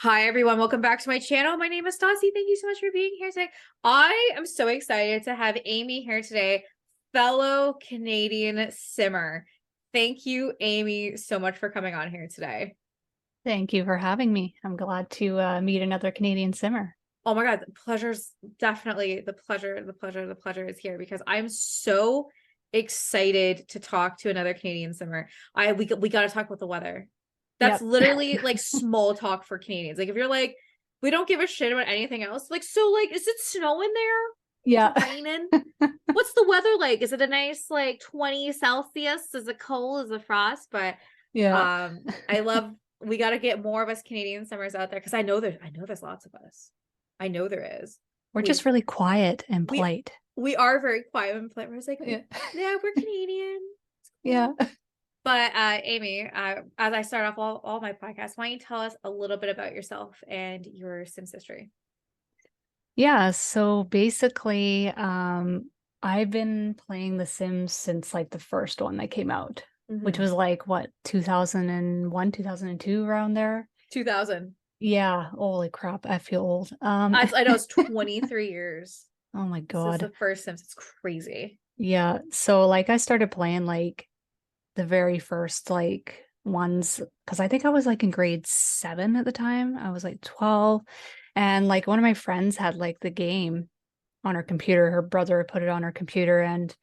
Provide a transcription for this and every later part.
Hi, everyone. Welcome back to my channel. My name is Stassi. Thank you so much for being here today. I am so excited to have Amy here today, fellow Canadian simmer. Thank you, Amy, so much for coming on here today. Thank you for having me. I'm glad to meet another Canadian simmer. Oh my God, the pleasure's definitely the pleasure is here because I'm so excited to talk to another Canadian simmer. We got to talk about the weather. That's Yep. literally like small talk for Canadians. Like if you're like, we don't give a shit about anything else. Like, so like, is it snowing there? Is Yeah. it raining? What's the weather like? Is it a nice like 20 Celsius? Is it cold? Is it frost? But Yeah. I love we got to get more of us Canadian summers out there because I know there's lots of us. I know there is. We're just We really quiet and we polite. we are very quiet and polite. We're just like, Yeah. yeah, we're Canadian. It's Yeah. cool. But Amy, as I start off all my podcasts, why don't you tell us a little bit about yourself and your Sims history? Yeah. So basically, I've been playing The Sims since like the first one that came out, which Mm-hmm. was like what, 2001, 2002, around there. 2000. Yeah. Holy crap. I feel old. I know it's 23 years Oh my since the God. first Sims. It's crazy. Yeah. So like I started playing like the very first like ones because I think I was like in grade 7 at the time. I was like 12, and like one of my friends had like the game on her computer. Her brother put it on her computer, and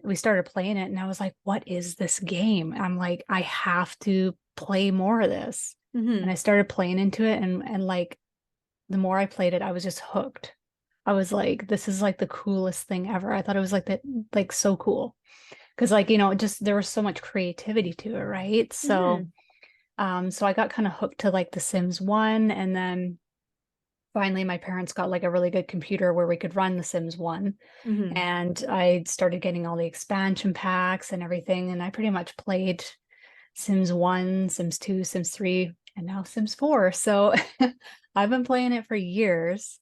we started playing it, and I was like, what is this game? I'm like, I have to play more of this. And Mm-hmm. I started playing into it, and like the more I played it, I was just hooked. I was like, this is like the coolest thing ever. I thought it was like that, like so cool because like just there was so much creativity to it, right? Mm-hmm. So I got kind of hooked to like The Sims 1, and then finally my parents got like a really good computer where we could run The Sims 1, Mm-hmm. and I started getting all the expansion packs and everything, and I pretty much played Sims 1, Sims 2, Sims 3, and now Sims 4. So I've been playing it for years.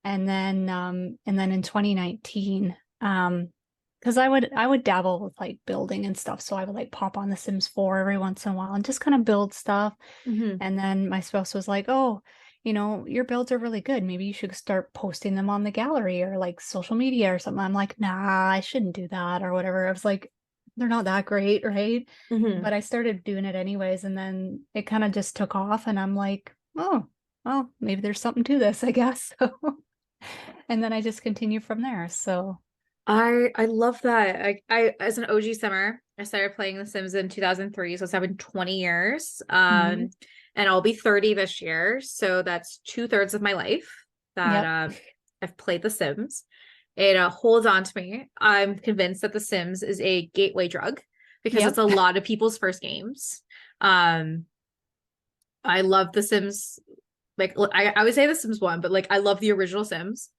And then in 2019, because I would dabble with like building and stuff. So I would like pop on The Sims 4 every once in a while and just kind of build stuff. Mm-hmm. And then my spouse was like, "Oh, your builds are really good. Maybe you should start posting them on the gallery or like social media or something." I'm like, "Nah, I shouldn't do that," or whatever. I was like, they're not that great, right? Mm-hmm. But I started doing it anyways, and then it kind of just took off, and I'm like, "Oh, well, maybe there's something to this, I guess." So, and then I just continue from there. So, I love that. I as an OG simmer, I started playing The Sims in 2003, so it's been 20 years. mhm. And I'll be 30 this year, so that's 2/3 of my life that Yep. I've played The Sims. It holds on to me. I'm convinced that The Sims is a gateway drug because it's Yep. a lot of people's first games. Um, I love The Sims. Like I would say The Sims 1, but like I love the original Sims.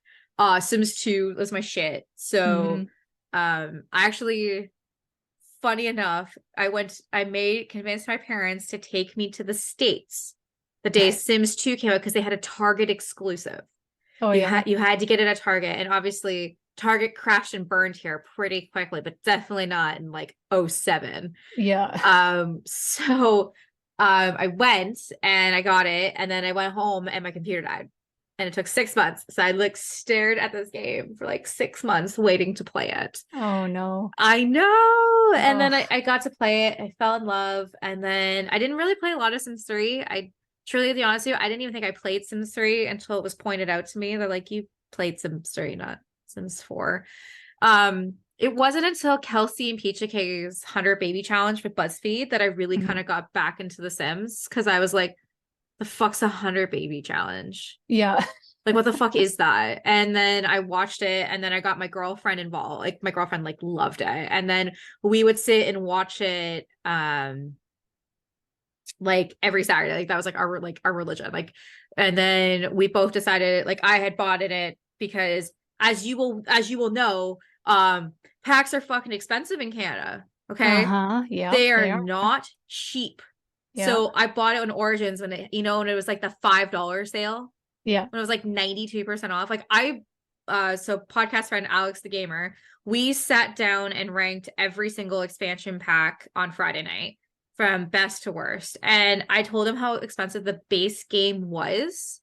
Sims 2 was my shit. So hmm I actually, funny enough, I made convinced my parents to take me to the States the day Sims 2 came out because they had a Target exclusive. Oh You yeah. had you had to get it at Target, and obviously Target crashed and burned here pretty quickly, but definitely not in like '07. Yeah. So I went and I got it, and then I went home and my computer died. And it took 6 months. So I like stared at this game for like 6 months waiting to play it. Oh no. I know. And then Oh, I got to play it. I fell in love. And then I didn't really play a lot of Sims 3. I truly, to be honest with you, I didn't even think I played Sims 3 until it was pointed out to me. They're like, you played Sims 3, not Sims 4. It wasn't until Kelsey and Peach K's 100 Baby Challenge with BuzzFeed that I really kind mhm. of got back into The Sims because I was like, the fuck's 100 Baby Challenge? Yeah. Like, what the fuck is that? And then I watched it, and then I got my girlfriend involved. Like, my girlfriend like loved it, and then we would sit and watch it, like every Saturday. Like that was like our religion. Like, and then we both decided, like, I had bought in it because, as you will know, packs are fucking expensive in Canada. Okay, Uh-huh. Yep, they are they are. not cheap. Yep. So I bought it on Origins when it was like the $5 sale Yeah. when it was like 92% off. Like so podcast friend Alex the gamer, we sat down and ranked every single expansion pack on Friday night from best to worst. And I told him how expensive the base game was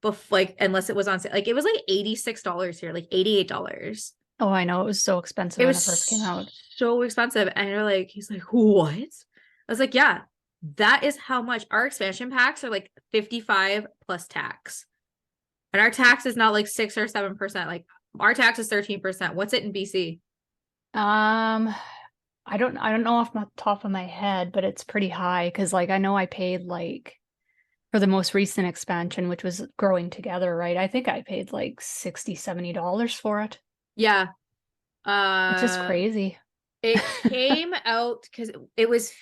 before, like, unless it was on sale. Like, it was like $86 here, like $88. Oh, I know. It was so expensive It when it first came was out. so expensive. And you're like, he's like, what? I was like, yeah, that is how much our expansion packs are, like 55 plus tax. And our tax is not like 6 or 7%. Like, our tax is 13%. What's it in BC? Um, I don't know off the top of my head, but it's pretty high because like I know I paid like for the most recent expansion, which was Growing Together, right? I think I paid like $60-$70 for it. Yeah. It's just Uh, crazy. it came out because it was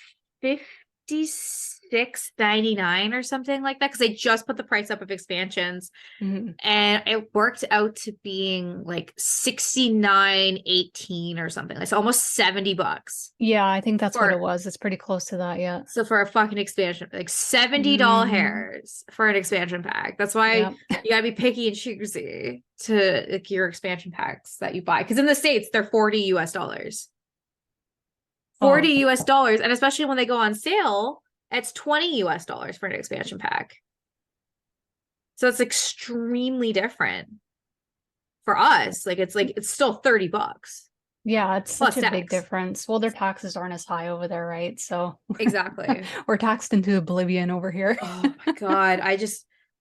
56.99 or something like that. Because they just put the price up of expansions. Mhm. And it worked out to being like 69.18 or something. Like, so almost $70 Yeah, I think that's what it for, was. It's pretty close to that, yeah. so for a fucking expansion, like $70 Hmm. hairs for an expansion pack. That's why Yeah. you gotta be picky and choosy to like your expansion packs that you buy. Because in the States, they're 40 US dollars. 40 Oh, US dollars. And especially when they go on sale, it's 20 US dollars for an expansion pack. So it's extremely different for us. Like it's still $30 yeah, it's such plus a big tax. difference. Well, their taxes aren't as high over there, right? So Exactly. we're taxed into oblivion over here. Oh my God.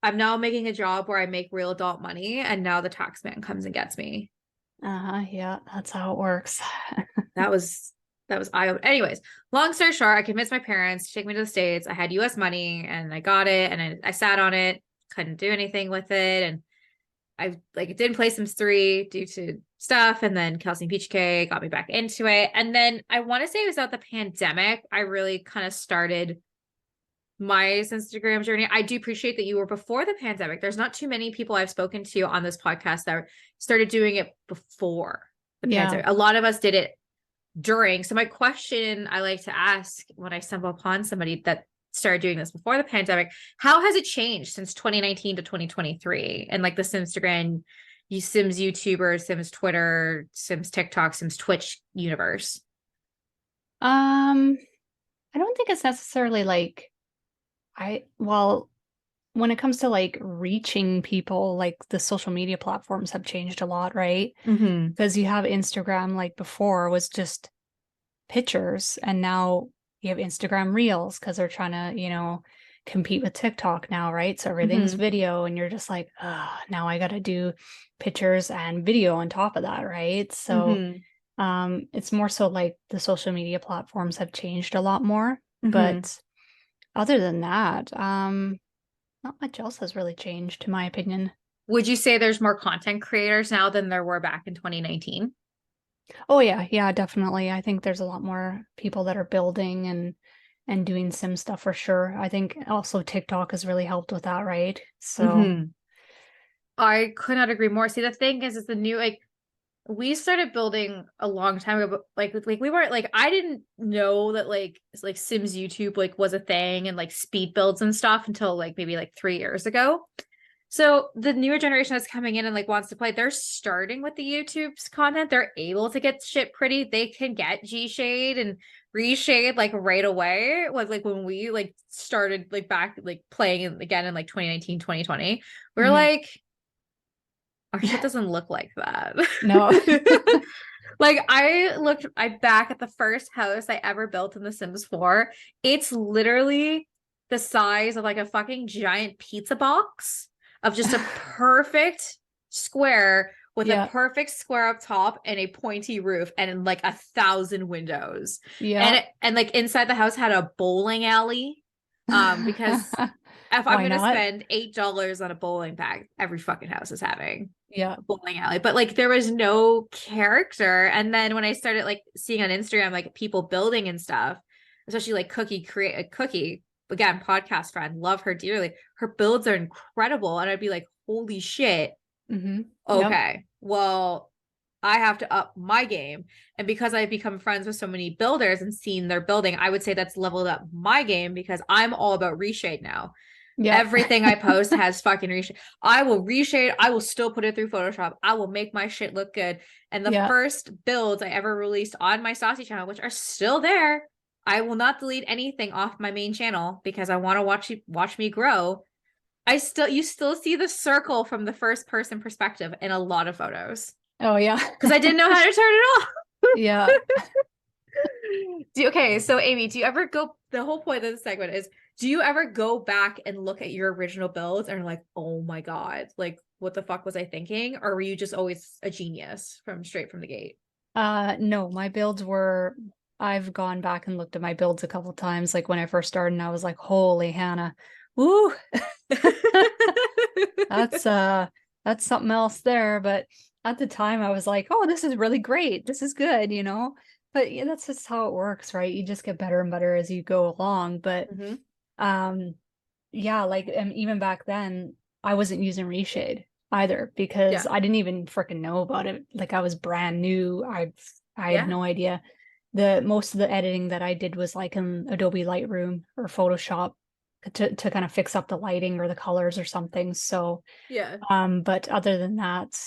I'm now making a job where I make real adult money, and now the tax man comes and gets me. Uh-huh, yeah, that's how it works. That was eye-opening. Anyways, long story short, I convinced my parents to take me to the States. I had US money and I got it, and I sat on it, couldn't do anything with it. And I like didn't play Sims 3 due to stuff. And then Kelsey and Peach K got me back into it. And then I want to say it was out the pandemic. I really kind of started my Instagram journey. I do appreciate that you were before the pandemic. There's not too many people I've spoken to on this podcast that started doing it before the Yeah. pandemic. A lot of us did it during. So my question I like to ask when I stumble upon somebody that started doing this before the pandemic, how has it changed since 2019 to 2023? And like the Simstagram, you Sims YouTuber, Sims Twitter, Sims TikTok, Sims Twitch universe. Um, I don't think it's necessarily like well, when it comes to like reaching people, like the social media platforms have changed a lot, right? Mm-hmm. Because you have Instagram, like before was just pictures, and now you have Instagram Reels because they're trying to, compete with TikTok now, right? So everything's Mm-hmm. video, and you're just like, now I got to do pictures and video on top of that, right? So Mm-hmm. it's more so like the social media platforms have changed a lot more, Mm-hmm. but other than that, not much else has really changed, in my opinion. Would you say there's more content creators now than there were back in 2019? Oh yeah, yeah, definitely. I think there's a lot more people that are building and doing sim stuff for sure. I think also TikTok has really helped with that, right? So, Mm-hmm. I could not agree more. See, the thing is the new like we started building a long time ago, but like we weren't like I didn't know that like Sims YouTube like was a thing and like speed builds and stuff until like maybe like 3 years ago. So the newer generation that's coming in and like wants to play, they're starting with the YouTube's content. They're able to get shit pretty. They can get G shade and reshade like right away. Like when we like started like back like playing again in like 2019, 2020, we're mhm. like our shit doesn't look like that. No. Like I back at the first house I ever built in The Sims 4. It's literally the size of like a fucking giant pizza box of just a perfect square with a Yeah, perfect square up top and a pointy roof and like 1,000 windows. yeah. And like inside the house had a bowling alley. Because if I'm Why gonna not? spend $8 on a bowling bag, every fucking house is having Yeah. a bowling alley. But like there was no character. And then when I started like seeing on Instagram like people building and stuff, especially like Cookie create a Cookie, again, podcast friend, love her dearly. Her builds are incredible. And I'd be like, holy shit. Hmm. Yep. Okay. Well, I have to up my game. And because I've become friends with so many builders and seen their building, I would say that's leveled up my game because I'm all about reshade now. Yep. Everything I post has fucking reshade. I will reshade. I will still put it through Photoshop. I will make my shit look good. And the Yeah. first builds I ever released on my Stassi channel, which are still there, I will not delete anything off my main channel because I want to watch me grow. You still see the circle from the first person perspective in a lot of photos Oh yeah. because I didn't know how to turn it off. Yeah. Okay, so Amy, do you ever go? The whole point of this segment is, do you ever go back and look at your original builds and like, oh my God, like what the fuck was I thinking? Or were you just always a genius from straight from the gate? No, my builds were, I've gone back and looked at my builds a couple times, like when I first started, and I was like, holy Hannah, woo, that's that's something else there. But at the time I was like, oh, this is really great. This is good, you know. But yeah, that's just how it works, right? You just get better and better as you go along. But Mhm. um yeah, like and even back then I wasn't using reshade either because Yeah. I didn't even freaking know about it. Like I was brand new. I had Yeah. no idea. The most of the editing that I did was like in Adobe Lightroom or Photoshop to kind of fix up the lighting or the colors or something. So Yeah. but other than that,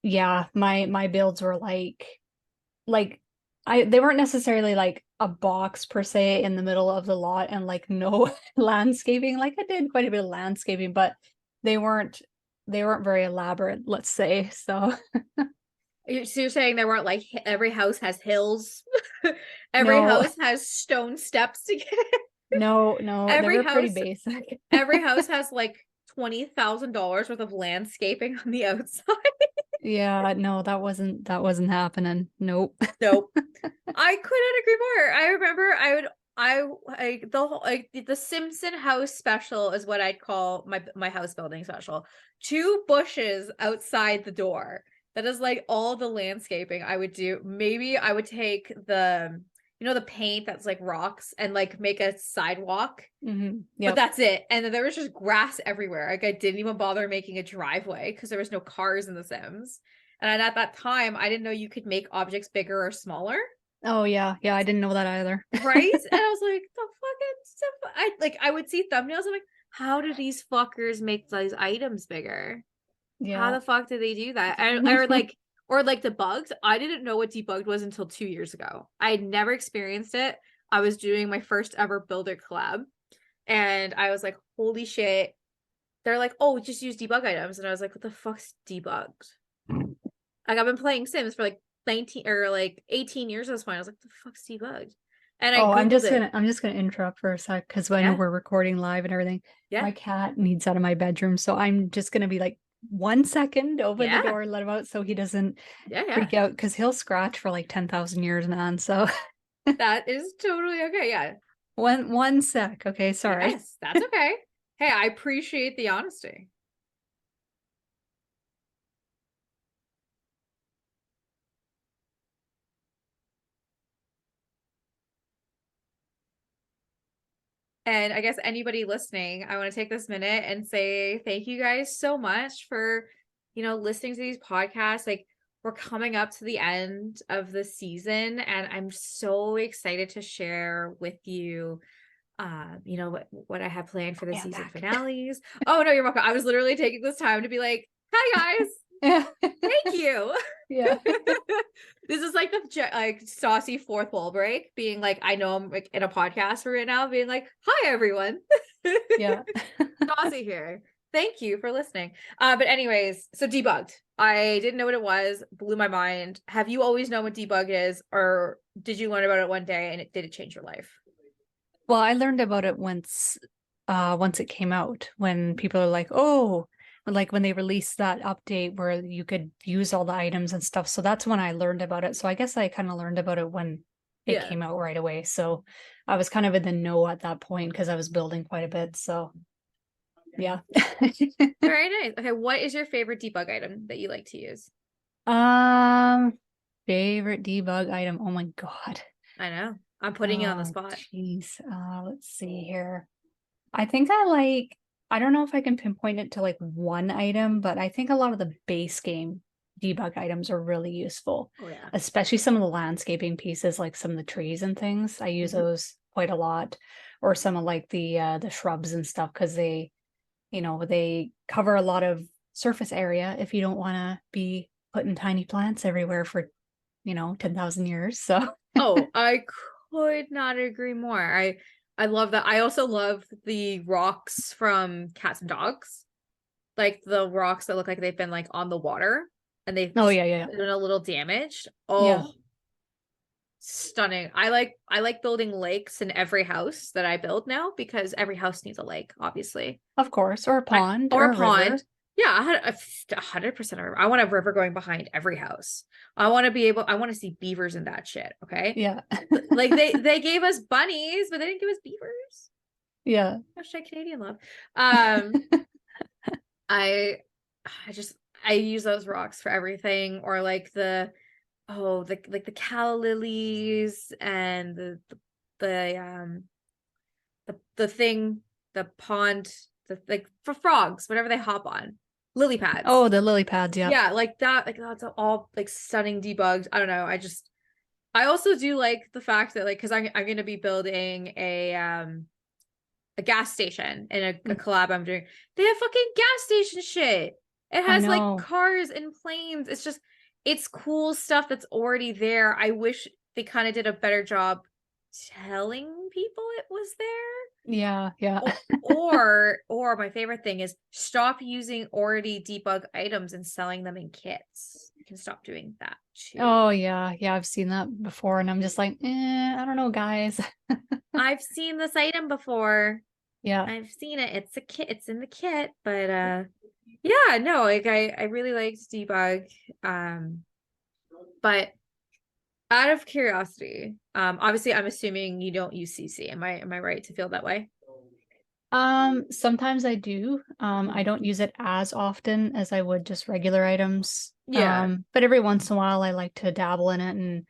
yeah, my builds were like they weren't necessarily like a box per se in the middle of the lot and like no landscaping. Like I did quite a bit of landscaping, but they weren't they weren't very elaborate, let's say. So So you're saying there weren't like every house has hills, every no, house has stone steps to get in. no, they Every were pretty house, basic. every house has like $20,000 worth of landscaping on the outside. Yeah, no, that wasn't happening. Nope. Nope. I couldn't agree more. I remember the whole like the Simpson house special is what I'd call my house building special. Two bushes outside the door. That is like all the landscaping I would do. Maybe I would take the paint that's like rocks and like make a sidewalk, but Yep. that's it. And then there was just grass everywhere. Like I didn't even bother making a driveway because there was no cars in the Sims. And at that time, I didn't know you could make objects bigger or smaller. Oh yeah, yeah, I didn't know that either. Right? And I was like, the fucking stuff. I would see thumbnails. I'm like, how do these fuckers make these items bigger? How Yeah. the fuck did they do that? Or like the bugs. I didn't know what debugged was until 2 years ago. I had never experienced it. I was doing my first ever builder collab, and I was like, holy shit. They're like, oh, just use debug items. And I was like, what the fuck's debugged? Like I've been playing Sims for like 19 or like 18 years at this point. I was like, the fuck's debugged? And I Oh, Googled it. I'm just gonna interrupt for a sec because I know Yeah. we're recording live and everything. Yeah. My cat needs out of my bedroom, so I'm just gonna be like 1 second, open the Yeah. door, let him out so he doesn't Yeah. Yeah. freak out because he'll scratch for like 10,000 years, man. So That is totally okay. Yeah. one sec. Okay, sorry. Yes, that's okay. Hey, I appreciate the honesty. And I guess anybody listening, I want to take this minute and say thank you guys so much for, listening to these podcasts. Like we're coming up to the end of the season and I'm so excited to share with you what I have planned for the Yeah, I'm season back. finales. Oh no, you're welcome. I was literally taking this time to be like, hi guys. Yeah. Thank you. Yeah. This is like the like Stassi fourth wall break, being like, I know I'm like in a podcast right now, being like, hi everyone. Yeah. Stassi here. Thank you for listening. But anyways, so debugged. I didn't know what it was, blew my mind. Have you always known what debug is, or did you learn about it one day and did it change your life? Well, I learned about it once it came out, when people are like, oh, like when they released that update where you could use all the items and stuff. So that's when I learned about it. So I guess I kind of learned about it when it Yeah. came out right away. So I was kind of in the know at that point because I was building quite a bit. So yeah. Very nice. Okay, what is your favorite debug item that you like to use? Um, favorite debug item. Oh my God. I know. I'm putting you on the Oh, spot. jeez. Let's see here. I think I don't know if I can pinpoint it to like one item, but I think a lot of the base game debug items are really useful, Oh yeah. especially some of the landscaping pieces, like some of the trees and things. I use those quite a lot, or some of like the shrubs and stuff, because they cover a lot of surface area if you don't want to be putting tiny plants everywhere for 10,000 years. So Oh, I could not agree more. I love that. I also love the rocks from Cats and Dogs, like the rocks that look like they've been like on the water and they've Oh just yeah, yeah, been a little damaged. yeah. Oh, stunning. I like building lakes in every house that I build now because every house needs a lake, obviously. Of course, or a pond Or or a a river. pond. Yeah, 100% a river. I want a river going behind every house. I want to be able, I want to see beavers in that shit. Okay. Yeah. Like they gave us bunnies, but they didn't give us beavers. Yeah. Hashtag Canadian love. Um, I I just I use those rocks for everything, or like the like the calla lilies and the thing, the pond, the like for frogs, whatever they hop on, lily pads. Oh, the lily pads, yeah. Yeah, like that, like that's all like stunning debugged. I don't know. I also do like the fact that like because I'm gonna be building a gas station in a collab I'm doing. They have fucking gas station shit. It I has like know. cars and planes. It's cool stuff that's already there. I wish they kind of did a better job telling people it was there. Yeah, yeah. Or my favorite thing is stop using already debug items and selling them in kits. You can stop doing that too. Oh yeah, yeah, I've seen that before and I'm just like, I don't know, guys. I've seen this item before. Yeah. I've seen it. It's a kit. It's in the kit, but yeah, no, like I really liked debug. But out of curiosity, obviously I'm assuming you don't use CC. Am I right to feel that way? Sometimes I do. I don't use it as often as I would just regular items. Yeah. But every once in a while I like to dabble in it and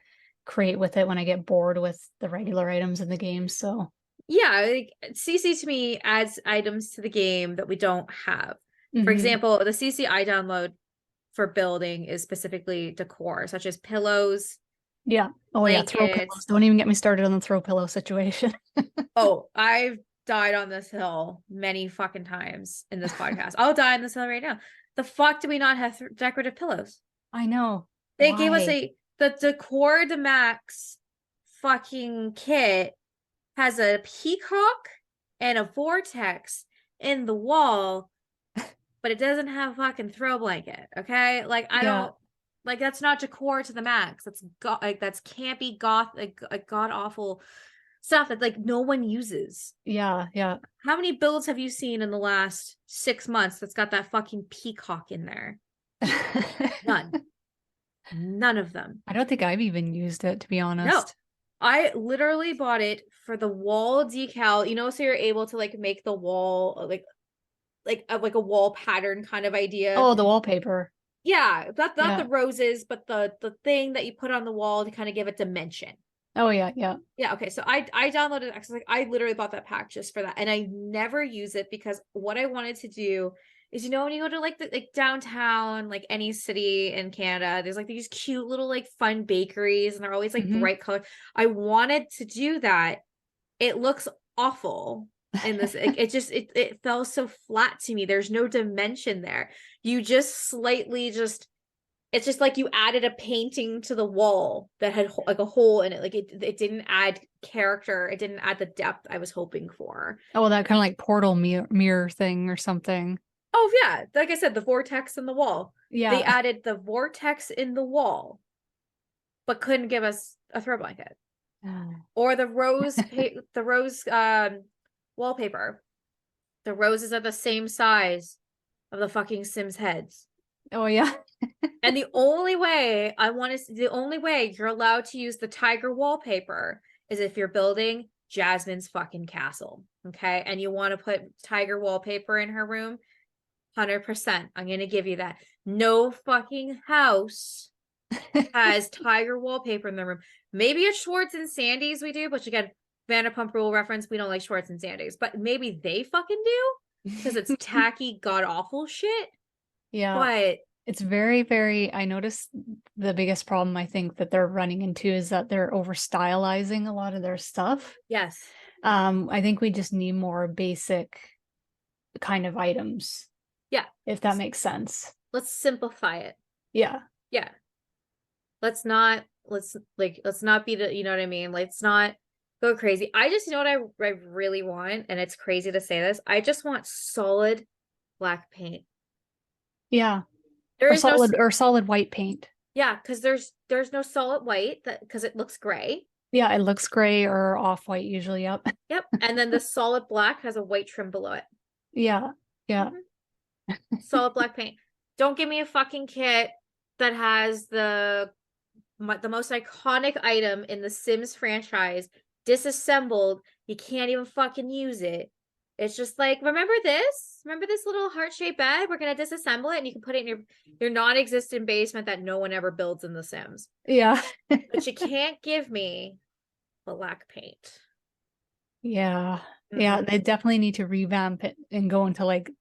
create with it when I get bored with the regular items in the game. So, Yeah, like CC to me adds items to the game that we don't have. For mhm. example, the CC I download for building is specifically decor, such as pillows, Yeah. Oh yeah, throw pillows. blankets. Don't even get me started on the throw pillow situation. Oh, I've died on this hill many fucking times in this podcast. I'll die on this hill right now. The fuck do we not have decorative pillows? I know. They gave us Why? the Decor de Max fucking kit has a peacock and a vortex in the wall, but it doesn't have a fucking throw blanket. Okay, like I Yeah. don't like that's not decor to the max. That's campy goth like god awful stuff that like no one uses. Yeah, yeah. How many builds have you seen in the last 6 months that's got that fucking peacock in there? None. None of them. I don't think I've even used it, to be No. honest. I literally bought it for the wall decal, so you're able to like make the wall like a wall pattern kind of idea. Oh, the wallpaper. Yeah, that's not the Yeah. roses, but the thing that you put on the wall to kind of give it dimension. Oh yeah, yeah. Yeah, okay. So I downloaded it. Like I literally bought that pack just for that. And I never use it because what I wanted to do is when you go to like the like downtown, like any city in Canada, there's like these cute little like fun bakeries and they're always like Mhm. bright color. I wanted to do that. It looks awful in this. It fell so flat to me. There's no dimension there. You just slightly just it's just like you added a painting to the wall that had like a hole in it. Like it didn't add character. It didn't add the depth I was hoping for. Oh, that kind of like portal mirror thing or something. Oh yeah, like I said, the vortex in the wall. They Yeah. added the vortex in the wall, but couldn't give us a throw blanket or the rose wallpaper. The roses are the same size of the fucking Sims heads. Oh yeah. And the only way you're allowed to use the tiger wallpaper is if you're building Jasmine's fucking castle. Okay. And you want to put tiger wallpaper in her room. 100%. I'm going to give you that. No fucking house has tiger wallpaper in their room. Maybe at Schwartz and Sandy's we do, but again, Vanderpump Rule reference, we don't like Schwartz and Sandy's, but maybe they fucking do because it's tacky, god awful shit. Yeah. But It's very, very, I noticed the biggest problem I think that they're running into is that they're over stylizing a lot of their stuff. yes, I think we just need more basic kind of items, yeah, if that makes sense. let's simplify it. Yeah. Yeah. Let's not be the, you know what I mean? Let's not Go crazy. I just, you know what I really want, and it's crazy to say this. I just want solid black paint. Yeah. There is no, Or solid white paint. yeah, because there's no solid white that because it looks gray. Yeah, it looks gray or off-white usually. Yep. Yep. And then the solid black has a white trim below it. Yeah. Yeah. Mhm. Solid black paint. Don't give me a fucking kit that has the most iconic item in the Sims franchise disassembled. You can't even fucking use it. It's just like, remember this? Remember this little heart-shaped bed? We're gonna disassemble it and you can put it in your non-existent basement that no one ever builds in The Sims. Yeah. But you can't give me black paint. Yeah. Yeah, Mm-mm. they definitely need to revamp it and go into like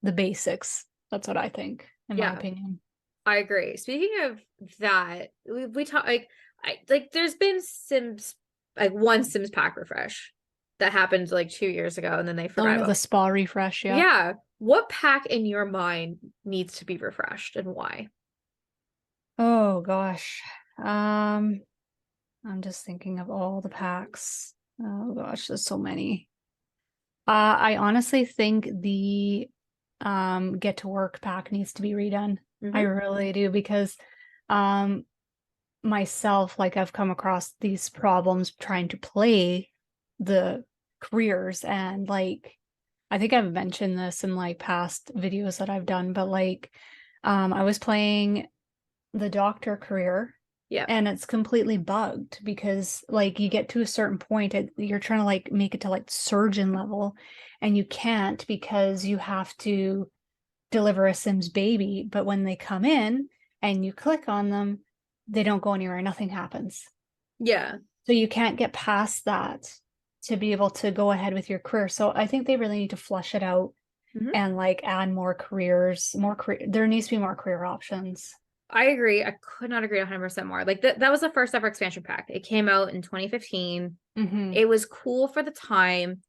the basics. That's what I think, in my Yeah, opinion. I agree. Speaking of that, we talk like there's been Sims like one Sims pack refresh that happened like 2 years ago and then they Oh forgot yeah, the about. spa refresh, yeah. Yeah. What pack in your mind needs to be refreshed and why? Oh gosh. Um, I'm just thinking of all the packs. Oh gosh, there's so many. I honestly think the get to work pack needs to be redone. I Hmm. really do because um myself, like I've come across these problems trying to play the careers and like I think I've mentioned this in like past videos that I've done, but like I was playing the doctor career Yep. and it's completely bugged because like you get to a certain point you're trying to like make it to like surgeon level and you can't because you have to deliver a Sims baby, but when they come in and you click on them, they don't go anywhere, nothing happens. Yeah. So you can't get past that to be able to go ahead with your career. So I think they really need to flush it out Hmm. and like add more careers, more career. There needs to be more career options. I agree. I could not agree 100% more. Like that was the first ever expansion pack. It came out in 2015. Hmm. It was cool for the time,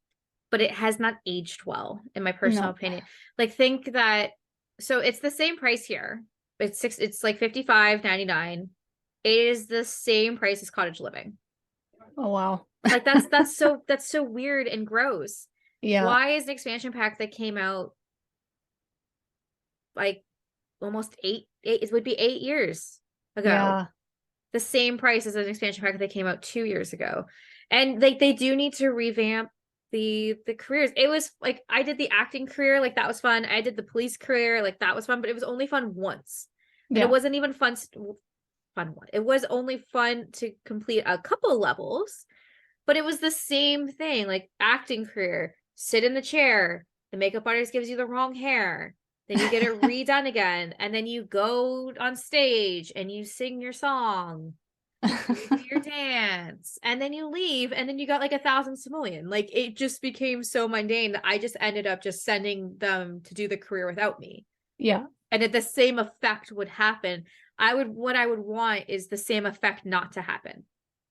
but it has not aged well, in my personal No. opinion. Like think that so it's the same price here. It's like 55.99. It is the same price as cottage living. Oh wow. Like that's so weird and gross. Yeah. Why is an expansion pack that came out like almost it would be 8 years ago Yeah. the same price as an expansion pack that came out 2 years ago? And like they do need to revamp the careers. It was like I did the acting career, like that was fun. I did the police career, like that was fun, but it was only fun once. And it Yeah. wasn't even fun one. It was only fun to complete a couple levels, but it was the same thing, like acting career, sit in the chair, the makeup artist gives you the wrong hair, then you get it redone again, and then you go on stage and you sing your song, you do your dance, and then you leave, and then you got like 1,000 simoleon. Like it just became so mundane that I just ended up just sending them to do the career without me. Yeah. And if the same effect would happen, what I would want is the same effect not to happen.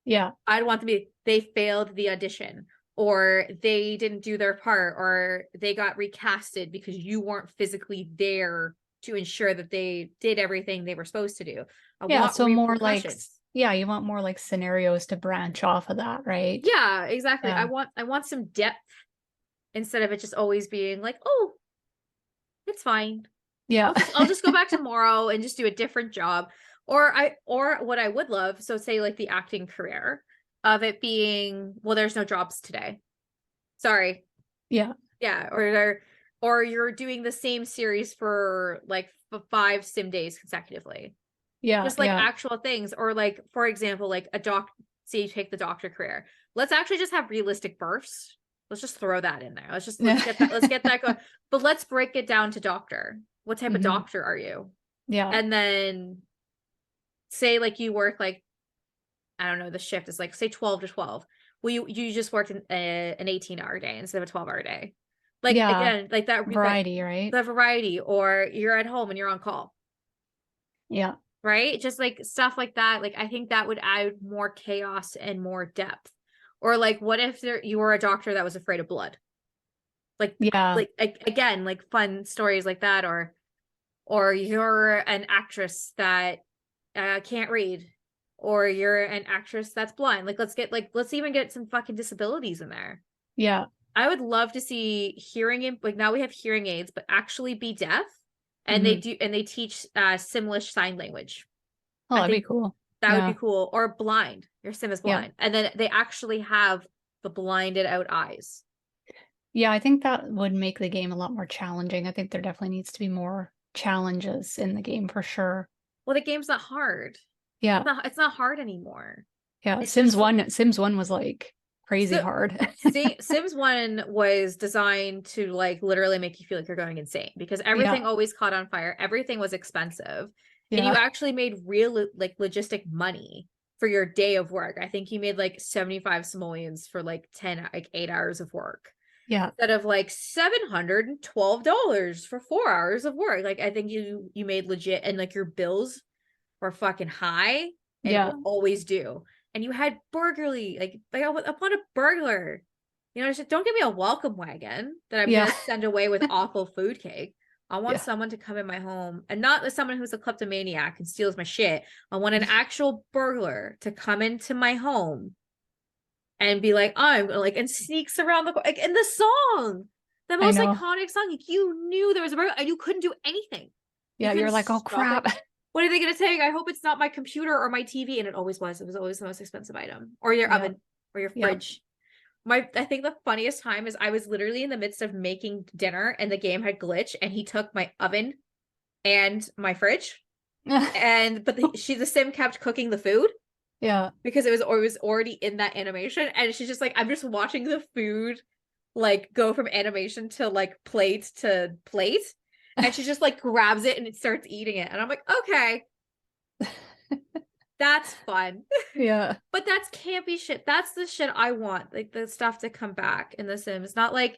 Yeah. I'd want to be they failed the audition or they didn't do their part or they got recasted because you weren't physically there to ensure that they did everything they were supposed to do. I Yeah. want So more like, repercussions. yeah, you want more like scenarios to branch off of that, right? Yeah, exactly. Yeah. I want some depth instead of it just always being like, "Oh, it's fine. Yeah. I'll just go back tomorrow and just do a different job." Or what I would love, so say like the acting career of it being, well, there's no jobs today. Sorry. Yeah. Yeah, or you're doing the same series for like 5 sim days consecutively. Yeah. Just like Yeah. actual things, or like for example, like a doc. Say you take the doctor career. Let's actually just have realistic births. Let's just throw that in there. Let's get that. Let's get that going. But let's break it down to doctor. What type of Hmm. doctor are you? Yeah. And then say like you work like I don't know, the shift is like say 12 to 12. Well, you just worked an 18-hour day instead of a 12-hour day. Like Yeah. again, like that Variety, right? the variety, or you're at home and you're on call, Yeah. right? Just like stuff like that. Like I think that would add more chaos and more depth. Or like what if you were a doctor that was afraid of blood? Yeah. Again, like fun stories like that, or you're an actress that can't read or you're an actress that's blind. Like let's even get some fucking disabilities in there. Yeah. I would love to see like now we have hearing aids, but actually be deaf, and Hmm. they teach Simlish sign language. Oh, I that'd be think cool. that would be Yeah. cool. Or blind. Your sim is Yeah. blind. And then they actually have the blinded out eyes. Yeah, I think that would make the game a lot more challenging. I think there definitely needs to be more challenges in the game for sure. Well, the game's not hard. Yeah. It's not hard anymore. Yeah. It's just Sims 1 was like crazy so hard. Sims 1 was designed to like literally make you feel like you're going insane because Yeah. everything always caught on fire. Everything was expensive. And you Yeah. actually made real like logistic money for your day of work. I think you made like 75 simoleons for like 8 hours of work. Yeah. Instead of like $712 for 4 hours of work. Like I think you made legit, and like your bills were fucking high and Yeah. will always do. And you had burglary, like I want a burglar. You know, just don't give me a welcome wagon that I'm Yeah. gonna send away with awful food cake. I want Yeah. someone to come in my home, and not someone who's a kleptomaniac and steals my shit. I want an actual burglar to come into my home and be like, oh, I'm gonna like, and sneaks around like in the song, the I most know. iconic song. Like, you knew there was a burglar and you couldn't do anything. You Yeah, you're couldn't like, oh stop it. crap. What are they gonna say? I hope it's not my computer or my TV. And it always was. It was always the most expensive item, or your Yeah. oven, or your Yeah. fridge. I think the funniest time is I was literally in the midst of making dinner and the game had glitched, and he took my oven and my fridge, but the sim kept cooking the food Yeah. because it was already in that animation, and she's just like, I'm just watching the food like go from animation to like plate to plate, and she just like grabs it and it starts eating it, and I'm like, okay, that's fun. Yeah. But that's campy shit. That's the shit I want, like the stuff to come back in The Sims. Not like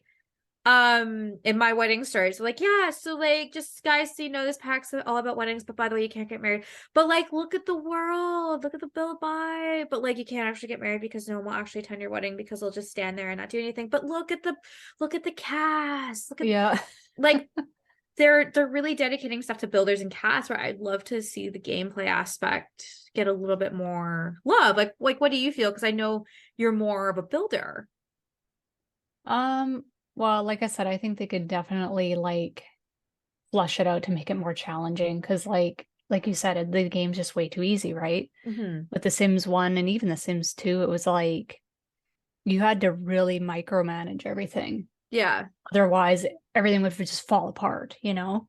in my wedding stories, so like, yeah, so like, just guys, so you know, this pack's all about weddings, but by the way, you can't get married. But like, look at the world, look at the bill by, but like, you can't actually get married because no one will actually attend your wedding because they'll just stand there and not do anything. But look at the cast, look at Yeah. like, they're really dedicating stuff to builders and casts, where I'd love to see the gameplay aspect get a little bit more love. Like what do you feel? Because I know you're more of a builder. Well, like I said, I think they could definitely like flush it out to make it more challenging because like you said, the game's just way too easy, right? Mm-hmm. With The Sims 1 and even The Sims 2, it was like you had to really micromanage everything. Yeah. Otherwise, everything would just fall apart, you know?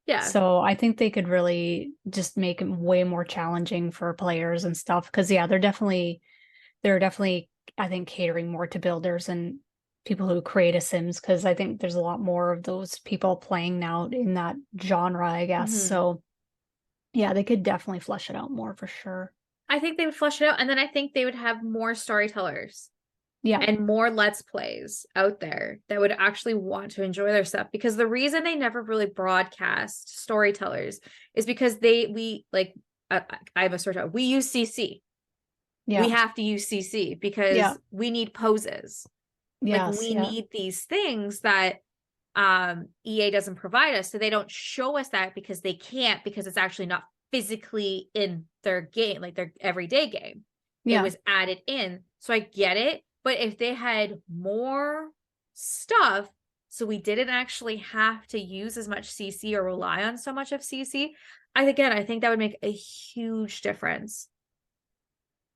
Yeah. So I think they could really just make it way more challenging for players and stuff. Because yeah, they're definitely I think catering more to builders and people who create a Sims because I think there's a lot more of those people playing now in that genre, I guess. Mm-hmm. So yeah, they could definitely flesh it out more for sure. I think they would flesh it out, and then I think they would have more storytellers Yeah. and more let's plays out there that would actually want to enjoy their stuff, because the reason they never really broadcast storytellers is because I'm a storyteller, we use CC. We Yeah. have to use CC because Yeah. we need poses. Like, Yes. we Yeah. need these things that EA doesn't provide us, so they don't show us that because they can't, because it's actually not physically in their game, like their everyday game. It Yeah. was added in, so I get it. But if they had more stuff, so we didn't actually have to use as much CC or rely on so much of CC, I think that would make a huge difference.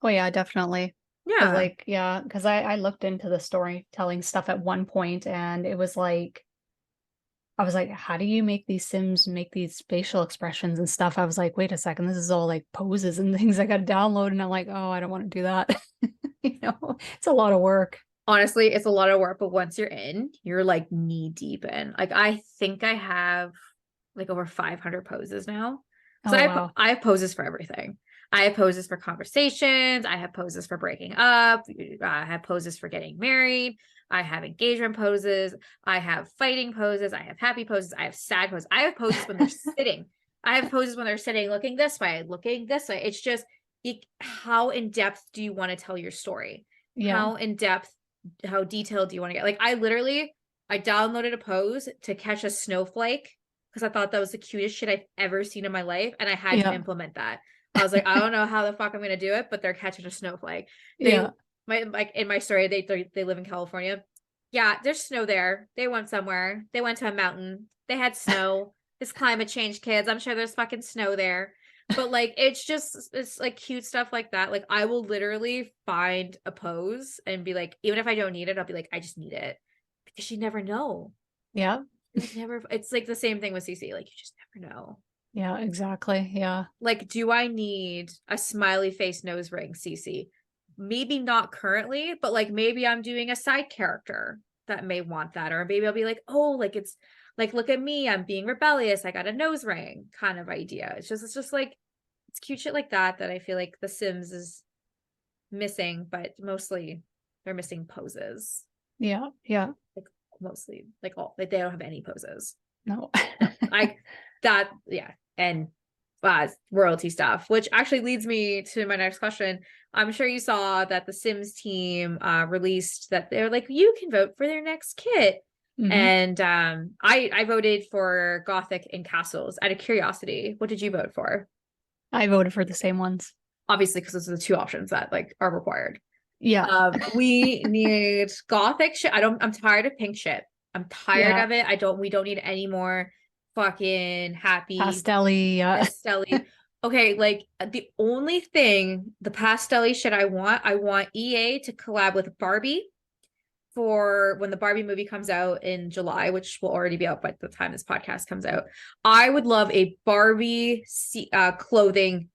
Oh yeah, definitely. Because Yeah. like, yeah, because I looked into the storytelling stuff at one point and it was like I was like, how do you make these Sims make these facial expressions and stuff? I was like, wait a second, this is all like poses and things I got to download. And I'm like, oh, I don't want to do that. It's a lot of work. Honestly, it's a lot of work, but once you're in, you're like knee deep in. Like, I think I have like over 500 poses now. Oh, Because wow. I have poses for everything. I have poses for conversations. I have poses for breaking up. I have poses for getting married. I have engagement poses. I have fighting poses. I have happy poses. I have sad poses. I have poses when they're sitting. I have poses when they're sitting, looking this way, looking this way. It's just, how in depth do you want to tell your story? Yeah. How in depth, how detailed do you want to get? Like, I downloaded a pose to catch a snowflake because I thought that was the cutest shit I've ever seen in my life, and I had to Yeah. implement that. I was like, I don't know how the fuck I'm gonna do it, but they're catching a snowflake. They Yeah. my like in my story, they live in California. Yeah, there's snow there. They went somewhere. They went to a mountain. They had snow. It's climate change, kids. I'm sure there's fucking snow there. But like it's like cute stuff like that. Like I will literally find a pose and be like, even if I don't need it, I'll be like, I just need it. Because you never know. Yeah. You never it's like the same thing with CC. Like you just never know. Yeah, exactly. Yeah. Like, do I need a smiley face nose ring, CC? Maybe not currently, but like maybe I'm doing a side character that may want that. Or maybe I'll be like, oh, like it's like, look at me, I'm being rebellious. I got a nose ring kind of idea. It's just like it's cute shit like that that I feel like The Sims is missing, but mostly they're missing poses. Yeah. Yeah. Like mostly, like all like they don't have any poses. No. So I that yeah. And royalty stuff, which actually leads me to my next question. I'm sure you saw that the Sims team released that they're like, you can vote for their next kit. Hmm. And I voted for Gothic and Castles out of curiosity. What did you vote for? I voted for the same ones. Obviously, because those are the two options that like are required. Yeah. We need Gothic shit. I'm tired of pink shit. I'm tired Yeah. of it. We don't need any more fucking happy Pastelly. Yeah. pastelly. Okay, like the only thing, the pastelly shit I want EA to collab with Barbie for when the Barbie movie comes out in July, which will already be out by the time this podcast comes out. I would love a Barbie clothing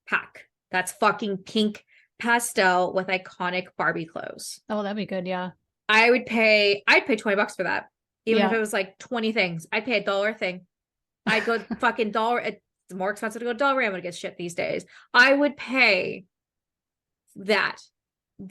pack that's fucking pink pastel with iconic Barbie clothes. Oh, that'd be good. Yeah. I'd pay $20 for that. Even if Yeah. it was like 20 things, I'd pay $1 a thing. I'd go fucking dollar. It's more expensive to go Dollar Ram to get shit these days. I would pay that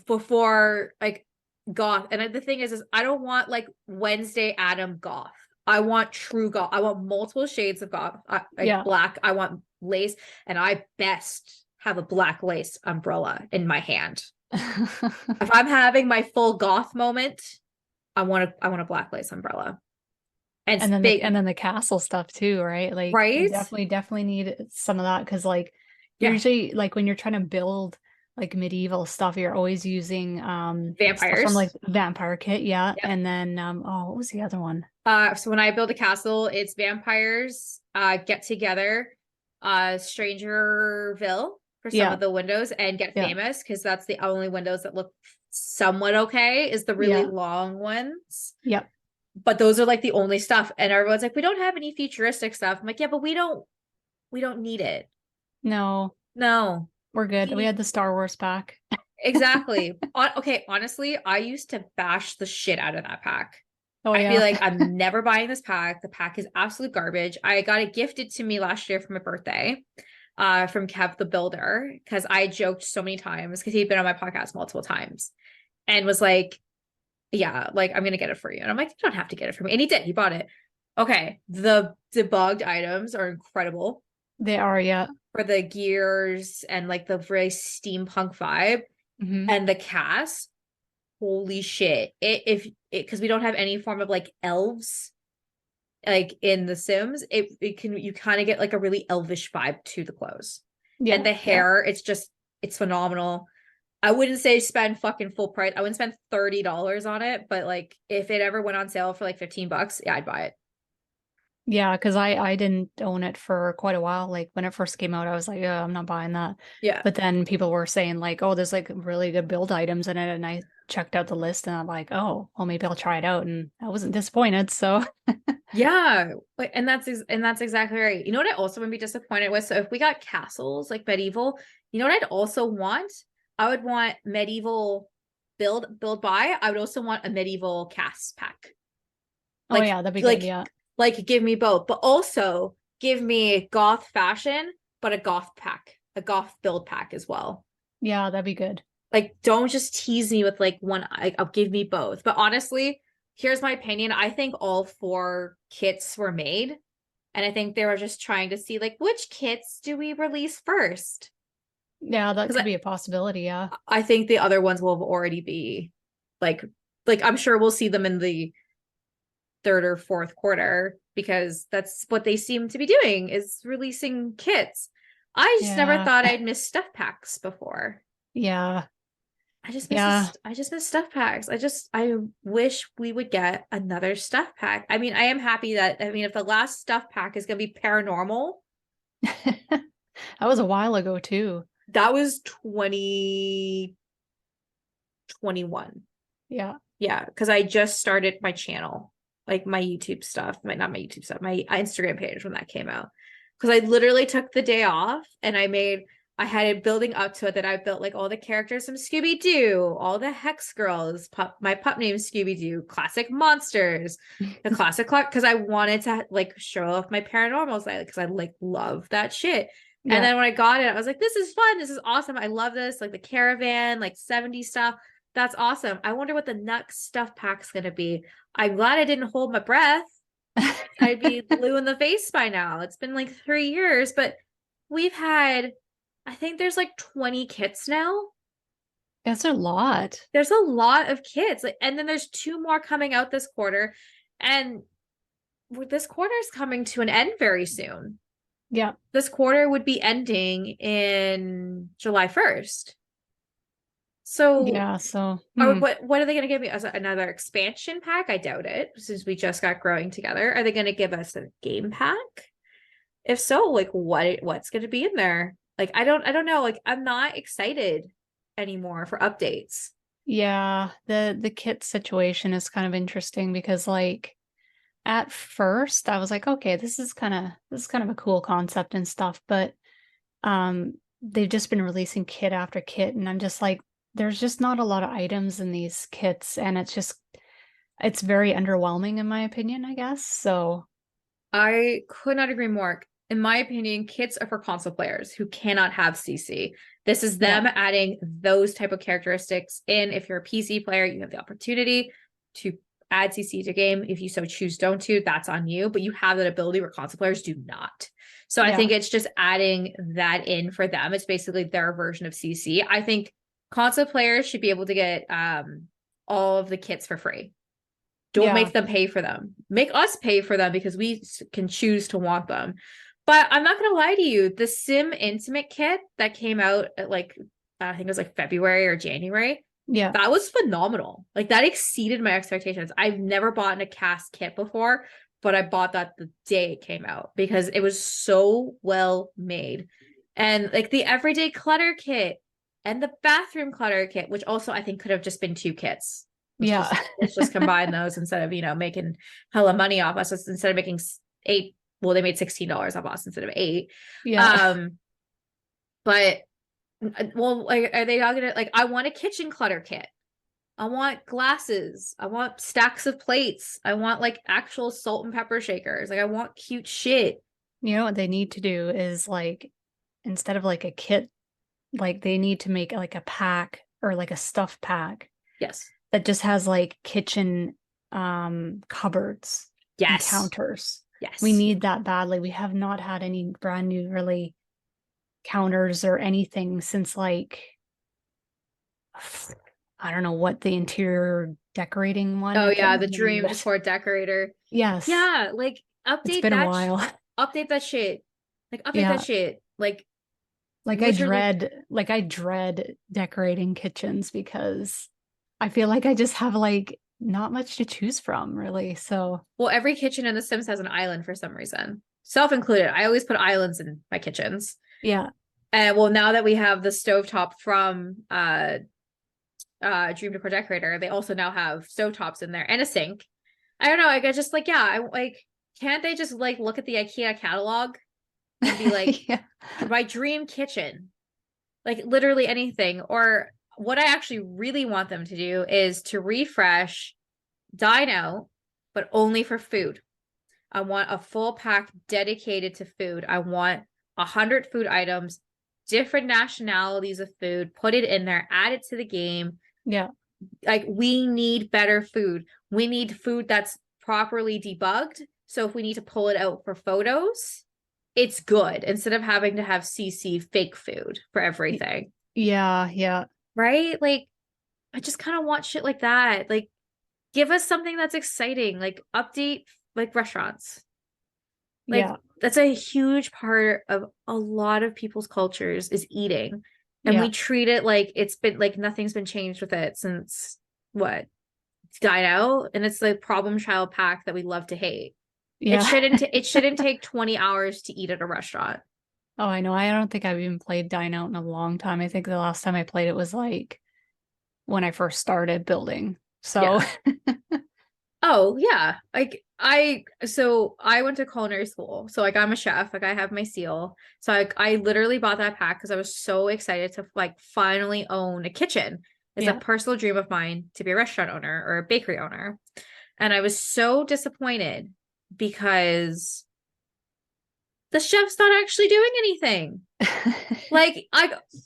before like goth. And the thing is I don't want like Wednesday Adam goth. I want true goth. I want multiple shades of goth, like Yeah. black. I want lace, and I best have a black lace umbrella in my hand. If I'm having my full goth moment, I want a black lace umbrella and And big, then the castle stuff too, right? Like you right? definitely need some of that because like Yeah, usually like when you're trying to build like medieval stuff, you're always using stuff from like vampires. Vampire Kit, yeah. Yep. And then oh, what was the other one? So when I build a castle, it's vampires get together, Strangerville for some Yeah, of the windows and get yeah, famous because that's the only windows that look somewhat okay, is the really yeah, long ones. yep. But those are like the only stuff. And everyone's like, we don't have any futuristic stuff. I'm like, yeah, but we don't need it. No, No. we're good. We We had the Star Wars pack. exactly. Okay, honestly, I used to bash the shit out of that pack. Oh I'd be yeah. like, I'm never buying this pack. The pack is absolute garbage. I got it gifted to me last year for my birthday, from Kev the Builder, because I joked so many times because he'd been on my podcast multiple times and was like, yeah, like I'm gonna get it for you. And I'm like, you don't have to get it for me. And he did, he bought it. Okay. The debugged items are incredible They are, yeah. for the gears and like the very steampunk vibe. Hmm. And the cast, holy shit. If it because we don't have any form of like elves like in The Sims, it can you kind of get like a really elvish vibe to the clothes. And Yeah, the yeah. hair, it's phenomenal. I wouldn't say spend fucking full price. I wouldn't spend $30 on it, but like if it ever went on sale for like $15, yeah, I'd buy it. Yeah, because I didn't own it for quite a while. Like when it first came out, I was like, oh, I'm not buying that. Yeah. But then people were saying like, oh, there's like really good build items in it, and I checked out the list, and I'm like, oh, well, maybe I'll try it out, and I wasn't disappointed. So Yeah. And that's exactly right. You know what I also would be disappointed with? So if we got castles like medieval, you know what I'd also want? I would want medieval build buy. I would also want a medieval cast pack. oh Like yeah, that'd be good. like Yeah, like give me both, but also give me goth fashion, but a goth pack, a goth build pack as well. yeah, that'd be good. Like don't just tease me with like one, I'll give me both. But honestly, here's my opinion. I think all four kits were made. And I think they were just trying to see like which kits do we release first? Yeah, that Because could be a possibility. Yeah, I think the other ones will already be like I'm sure we'll see them in the third or fourth quarter because that's what they seem to be doing is releasing kits. I just never Yeah. thought I'd miss stuff packs before. Yeah. I Yeah. just miss stuff packs. I wish we would get another stuff pack. I mean, I am happy that, I mean, if the last stuff pack is gonna be paranormal, That was a while ago too. that was 2021. Yeah. Yeah, because I just started my channel, like my YouTube stuff, not my YouTube stuff, my Instagram page when that came out. Because I literally took the day off and I had it building up to it that I built like all the characters from Scooby Doo, all the Hex Girls, my pup named Scooby Doo, classic monsters, the classic clock, because I wanted to like show off my paranormal side because I like love that shit. And Yeah. then when I got it, I was like, this is fun. This is awesome. I love this. Like the caravan, like 70s stuff. That's awesome. I wonder what the next stuff pack's gonna be. I'm glad I didn't hold my breath. I'd be blue in the face by now. It's been like 3 years, but we've had, I think there's like 20 kits now. That's a lot. There's a lot of kits. Like, and then there's 2 more coming out this quarter. And this quarter is coming to an end very soon. Yeah. This quarter would be ending in July 1st. So Yeah. So, or what are they going to give me as another expansion pack? I doubt it, since we just got growing together. Are they going to give us a game pack? If so, like what's going to be in there? Like I don't know. Like I'm not excited anymore for updates. yeah, the kit situation is kind of interesting because like at first I was like, okay, this is kind of a cool concept and stuff, but they've just been releasing kit after kit and I'm just like there's just not a lot of items in these kits and it's very underwhelming in my opinion, I guess. So, I could not agree more. In my opinion, kits are for console players who cannot have CC. This is yeah. them adding those type of characteristics in. If you're a PC player, you have the opportunity to add CC to game. If you so choose don't to, that's on you. But you have that ability where console players do not. So I Yeah. think it's just adding that in for them. It's basically their version of CC. I think console players should be able to get all of the kits for free. Don't Yeah. make them pay for them. Make us pay for them because we can choose to want them. But I'm not going to lie to you. The Sim Intimate kit that came out at like, I think it was like February or January, Yeah. that was phenomenal. Like that exceeded my expectations. I've never bought a cast kit before, but I bought that the day it came out because it was so well made. And like the everyday clutter kit and the bathroom clutter kit, which also I think could have just been 2 kits. Yeah. Let's just combine those instead of, making hella money off us. Instead of making 8, well, they made $16 off us instead of 8. Yeah. But well, like, are they all gonna like? I want a kitchen clutter kit. I want glasses. I want stacks of plates. I want like actual salt and pepper shakers. Like I want cute shit. You know what they need to do is like instead of like a kit, like they need to make like a pack or like a stuff pack Yes. that just has like kitchen cupboards and Yes. counters. We Yes. need that badly. We have not had any brand new really counters or anything since like I don't know what the interior decorating one. Oh I can't yeah, the remember the name dream of it. decor decorator. Yes, Yeah, like it's been a while. update that shit. Like update that Yeah. shit. Like Like literally. I dread decorating kitchens because I feel like I just have like not much to choose from, really. So, Well, every kitchen in The Sims has an island for some reason, self included. I always put islands in my kitchens. yeah. And well, now that we have the stovetop from Dream Decor Decorator, they also now have stovetops in there and a sink. I don't know. Like I just like, yeah, I like, can't they just like look at the IKEA catalog and be like, Yeah. my dream kitchen? Like literally anything. Or what I actually really want them to do is to refresh Dine Out, but only for food. I want a full pack dedicated to food. I want 100 food items, different nationalities of food, put it in there, add it to the game. Yeah. Like we need better food. We need food that's properly debugged. So if we need to pull it out for photos, it's good instead of having to have CC fake food for everything. Yeah. Yeah. Right? Like I just kind of want shit like that. Like give us something that's exciting, like update like restaurants. Like Yeah. that's a huge part of a lot of people's cultures is eating. And we Yeah. treat it like it's been like nothing's been changed with it since what? It's died out. And it's the problem child pack that we love to hate. Yeah. It shouldn't take 20 hours to eat at a restaurant. Oh, I know. I don't think I've even played Dine Out in a long time. I think the last time I played it was like when I first started building. So, Yeah. Oh, yeah. Like I went to culinary school. So like I'm a chef, like I have my seal. So I literally bought that pack because I was so excited to like finally own a kitchen. It's a yeah. personal dream of mine to be a restaurant owner or a bakery owner. And I was so disappointed because the chef's not actually doing anything. Like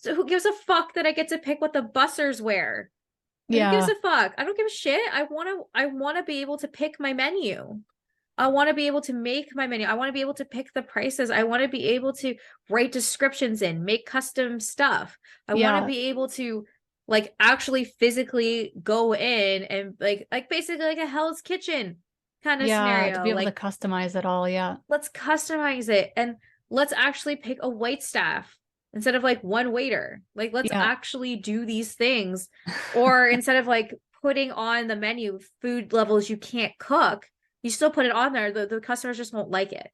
who gives a fuck that I get to pick what the bussers wear? Like, who gives Yeah. a fuck? I don't give a shit. I want to be able to pick my menu. I want to be able to make my menu. I want to be able to pick the prices. I want to be able to write descriptions in, make custom stuff. I want to Yeah. be able to like actually physically go in and like basically like a Hell's Kitchen kind of Yeah. To be scenario. able to Like customize it all. Yeah. let's customize it and let's actually pick a wait staff instead of like one waiter. Like let's Yeah. actually do these things. Or instead of like putting on the menu food levels you can't cook, you still put it on there. The customers just won't like it.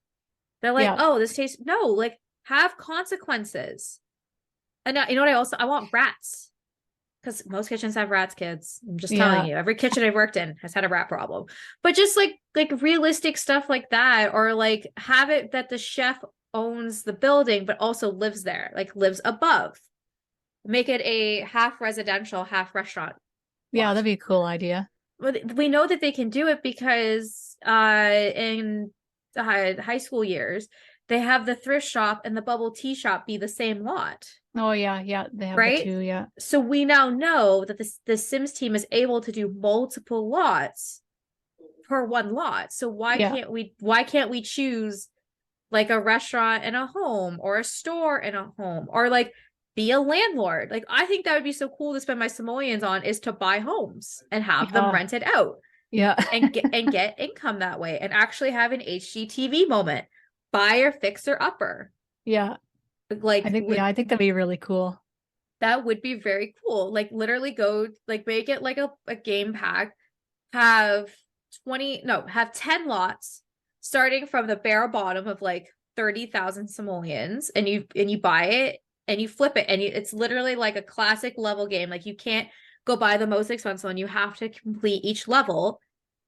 They're like, Yeah. oh, this tastes no, like have consequences. And you know what I want rats. Because most kitchens have rats, kids. I'm just telling Yeah. you. Every kitchen I've worked in has had a rat problem. But just like realistic stuff like that, or like have it that the chef owns the building but also lives there, like lives above. Make it a half residential, half restaurant Yeah. lot. That'd be a cool idea. But we know that they can do it because in high school years, they have the thrift shop and the bubble tea shop be the same lot, Oh, yeah. Yeah. They have the right? two. Yeah. So we now know that the Sims team is able to do multiple lots per one lot. So Yeah. why can't we choose like a restaurant and a home or a store and a home or like be a landlord? Like I think that would be so cool to spend my simoleons on is to buy homes and have them Yeah. rented out Yeah. and get income that way and actually have an HGTV moment. Buy or fix or upper. Yeah. Like I think that'd be really cool. that would be very cool. Like literally go like make it like a game pack. Have 20, no, have 10 lots starting from the bare bottom of like 30,000 simoleons and you buy it and you flip it and it's literally like a classic level game. Like you can't go buy the most expensive one. You have to complete each level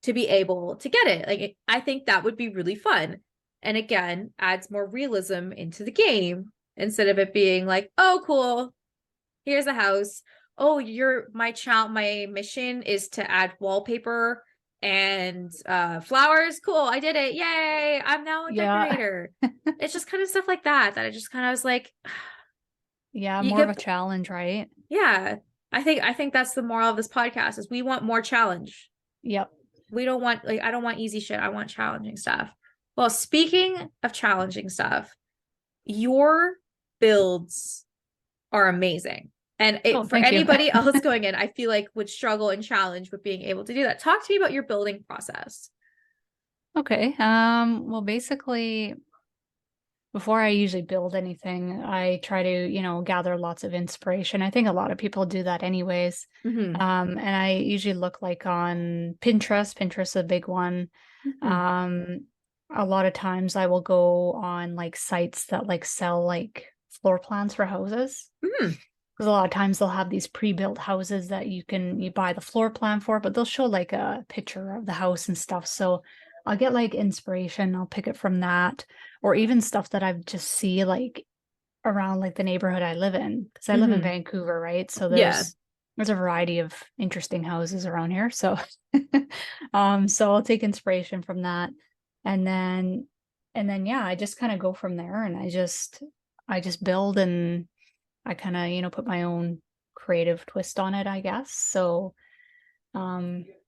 to be able to get it. Like I think that would be really fun. And again, adds more realism into the game instead of it being like, oh, cool, here's a house. Oh, my mission is to add wallpaper and flowers. Cool, I did it. Yay, I'm now a Yeah. decorator. It's just kind of stuff like that I just kind of was like, Yeah. you More of a get challenge, right? yeah. I think that's the moral of this podcast is we want more challenge. Yep. We don't want like I don't want easy shit. I want challenging stuff. Well, speaking of challenging stuff, your builds are amazing. And Oh, for thank you. anybody else going in, I feel like would struggle and challenge with being able to do that. Talk to me about your building process. Okay. Well, basically, before I usually build anything, I try to, gather lots of inspiration. I think a lot of people do that anyways. Mm-hmm. And I usually look like on Pinterest. Pinterest is a big one. Mm-hmm. Um, a lot of times I will go on like sites that like sell like floor plans for houses. Mm-hmm. Because a lot of times they'll have these pre-built houses that you buy the floor plan for, but they'll show like a picture of the house and stuff. So I'll get like inspiration. I'll pick it from that, or even stuff that I've just see like around like the neighborhood I live in. Because I live in Mm-hmm. Vancouver, right? So Yeah. there's a variety of interesting houses around here. So so I'll take inspiration from that. And then yeah, I just kind of go from there and I just build and I kind of, put my own creative twist on it, I guess. So,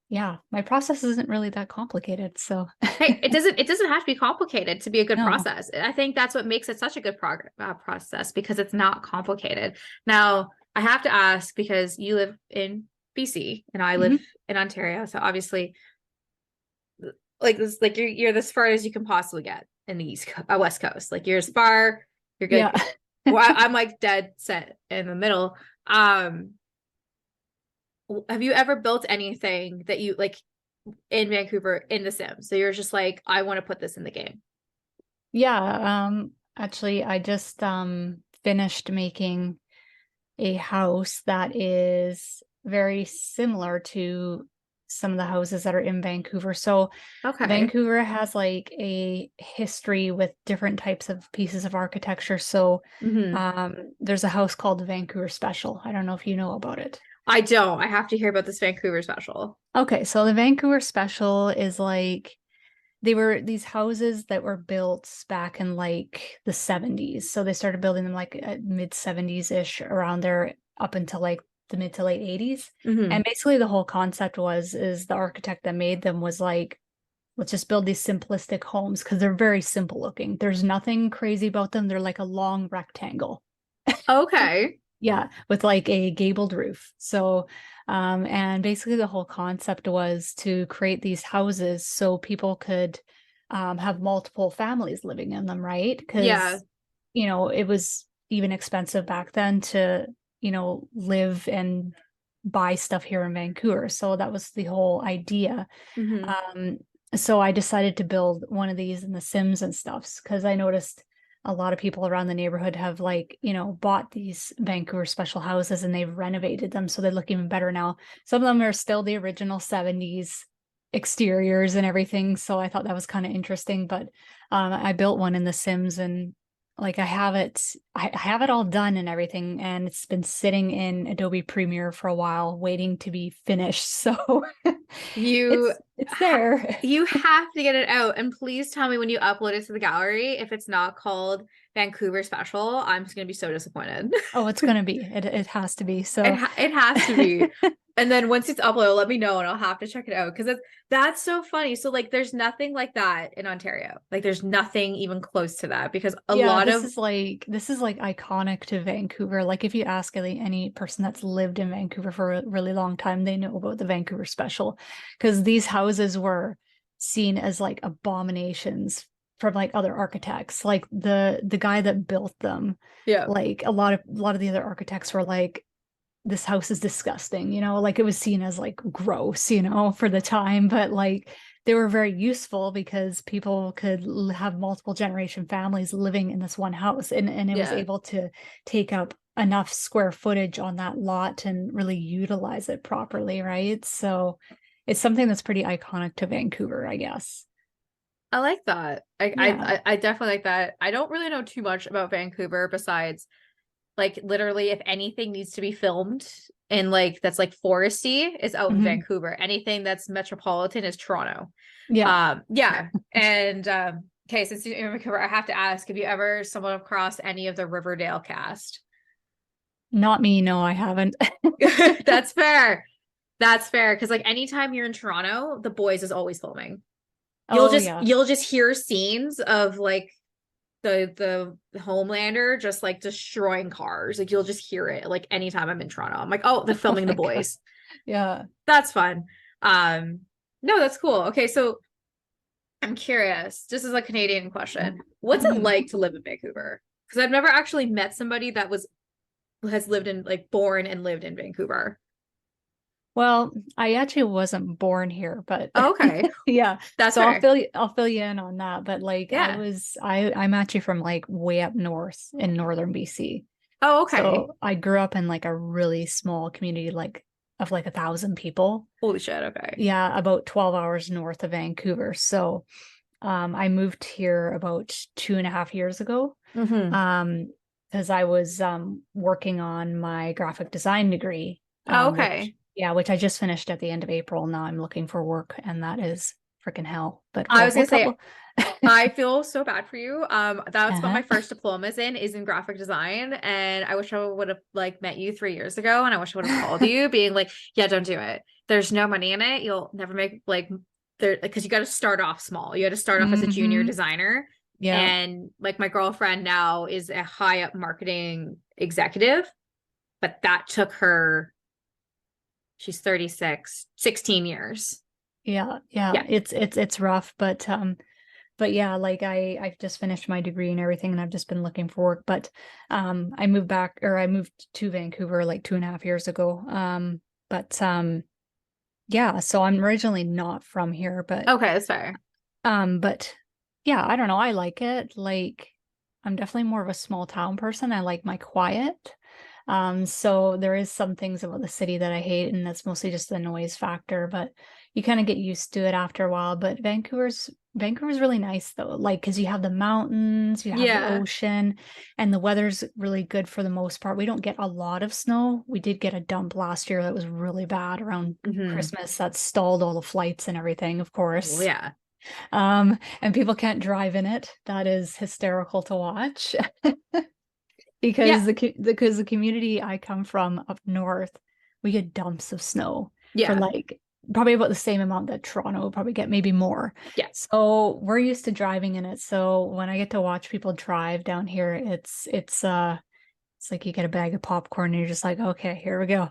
yeah, my process isn't really that complicated. So, Hey, it doesn't have to be complicated to be a good no. process. I think that's what makes it such a good process because it's not complicated. Now, I have to ask because you live in BC and I live Mhm. in Ontario, so obviously like this like you're as far as you can possibly get. in the West Coast. Like you're as far, you're good. Yeah. Well, I'm like dead set in the middle. Um, have you ever built anything that you like in Vancouver in The Sims? So you're just like, I want to put this in the game. Yeah, actually I just finished making a house that is very similar to some of the houses that are in Vancouver. So Okay. Vancouver has like a history with different types of pieces of architecture. So Hmm. there's a house called the Vancouver Special. I don't know if you know about it. I don't. I have to hear about this Vancouver special. Okay, so the Vancouver Special is like they were these houses that were built back in like the 70s. So they started building them like mid 70s ish around there up until like the mid to late 80s. And Hmm. basically the whole concept was is the architect that made them was like, let's just build these simplistic homes because they're very simple looking. There's nothing crazy about them. They're like a long rectangle. Okay. Yeah, with like a gabled roof. So, and basically the whole concept was to create these houses so people could have multiple families living in them, right? Yeah. Because, you know, it was even expensive back then to, you know, live and buy stuff here in Vancouver. So that was the whole idea. Hmm. Um, so I decided to build one of these in The Sims and stuffs because I noticed a lot of people around the neighborhood have like, you know, bought these Vancouver special houses and they've renovated them so they look even better now. Some of them are still the original 70s exteriors and everything. So I thought that was kind of interesting. But I built one in The Sims and like I have it all done and everything, and it's been sitting in Adobe Premiere for a while, waiting to be finished. So You it's there. you have to get it out. And please tell me when you upload it to the gallery if it's not called Vancouver Special. I'm just gonna be so disappointed. Oh, it's gonna be. It has to be. It So it has to be. And then once it's uploaded, let me know and I'll have to check it out because that's so funny. So like there's nothing like that in Ontario. Like there's nothing even close to that because a yeah, lot of this is like iconic to Vancouver. Like if you ask any person that's lived in Vancouver for a really long time, they know about the Vancouver Special because these houses were seen as like abominations from like other architects. Like the guy that built them, yeah. like a lot of the other architects were like, this house is disgusting, you know, like it was seen as like gross, you know, for the time, but like they were very useful because people could have multiple generation families living in this one house, and it was Yeah. able to take up enough square footage on that lot and really utilize it properly, right? So it's something that's pretty iconic to Vancouver, I guess. I like that. Yeah. I definitely like that. I don't really know too much about Vancouver besides like literally if anything needs to be filmed in like that's like foresty is out in Hmm. Vancouver. Anything that's metropolitan is Toronto. Yeah. Yeah. And okay, since you're in Vancouver, I have to ask, have you ever stumbled across any of the Riverdale cast? Not me, no, I haven't. That's fair. That's fair. Cause like anytime you're in Toronto, the boys is always filming. Oh yeah. You'll just hear scenes of like the Homelander just like destroying cars. Like you'll just hear it like anytime I'm in Toronto. I'm like, oh, they're Oh filming the my God. boys. Yeah. That's fun. Um, no, that's cool. Okay, so I'm curious, just as a Canadian question, what's it Mhm. like to live in Vancouver? Because I've never actually met somebody that was has lived in like born and lived in Vancouver. Well, I actually wasn't born here, but Oh, okay, yeah. that's So fair. I'll fill you in on that. But like Yeah. I'm actually from like way up north in northern BC. Oh, okay. So I grew up in like a really small community like of like 1,000 people. Holy shit. Okay. Yeah, about 12 hours north of Vancouver. So I moved here about 2.5 years ago. Mm-hmm. Um, because I was working on my graphic design degree, Oh, which okay. yeah, which I just finished at the end of April. Now I'm looking for work, and that is freaking hell. But I was gonna say we'll I feel so bad for you. That's what my uh-huh. first diploma is in graphic design. And I wish I would have like met you 3 years ago and I wish I would have called you being like, yeah, don't do it. There's no money in it. You'll never make like there because you got to start off small. You got to start off as a junior Hmm. designer. Yeah, And like my girlfriend now is a high up marketing executive, but that took her, she's 36, 16 years. yeah, yeah. Yeah. It's rough, but but yeah, like I've just finished my degree and everything, and I've just been looking for work. But I moved to Vancouver like 2.5 years ago. But yeah, so I'm originally not from here, Okay, that's fair. but yeah, I don't know. I like it. Like, I'm definitely more of a small town person. I like my quiet. So there is some things about the city that I hate, and that's mostly just the noise factor, but you kind of get used to it after a while. But Vancouver's really nice though, like because you have the mountains, you have the Yeah. ocean, and the weather's really good for the most part. We don't get a lot of snow. We did get a dump last year that was really bad around Hmm. Christmas that stalled all the flights and everything, of Well, course. yeah. And people can't drive in it. That is hysterical to watch. Yeah. Because the community I come from up north, we get dumps of snow for Yeah. like probably about the same amount that Toronto will probably get, maybe more. Yeah. So we're used to driving in it. So when I get to watch people drive down here, it's like you get a bag of popcorn and you're just like, okay, here we go.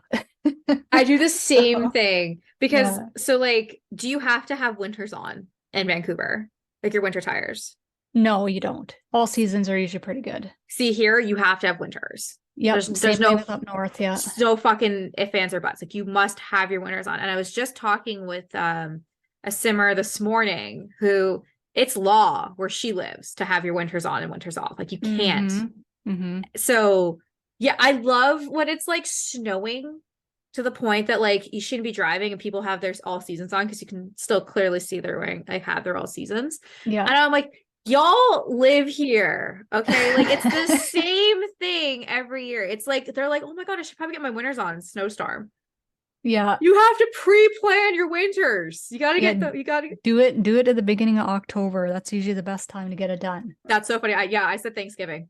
I do the same So thing because yeah. so like, do you have to have winters on in Vancouver? Like your winter tires? No, you don't. All seasons are usually pretty good. See here, you have to have winters. There's Yep, there's same thing no with up north, yeah. so fucking if ands or buts. Like you must have your winters on. And I was just talking with a simmer this morning who it's law where she lives to have your winters on and winters off. Like you can't. Mm-hmm. Mm-hmm. So yeah, I love when it's like snowing to the point that like you shouldn't be driving and people have their all seasons on because you can still clearly see they're wearing like have their all seasons. Yeah. And I'm like, y'all live here. Okay. Like it's the same thing every year. It's like they're like, oh my God, I should probably get my winters on snowstorm. Yeah. You have to pre-plan your winters. You gotta Yeah. get the you gotta Do it at the beginning of October. That's usually the best time to get it done. that's so funny. I said Thanksgiving.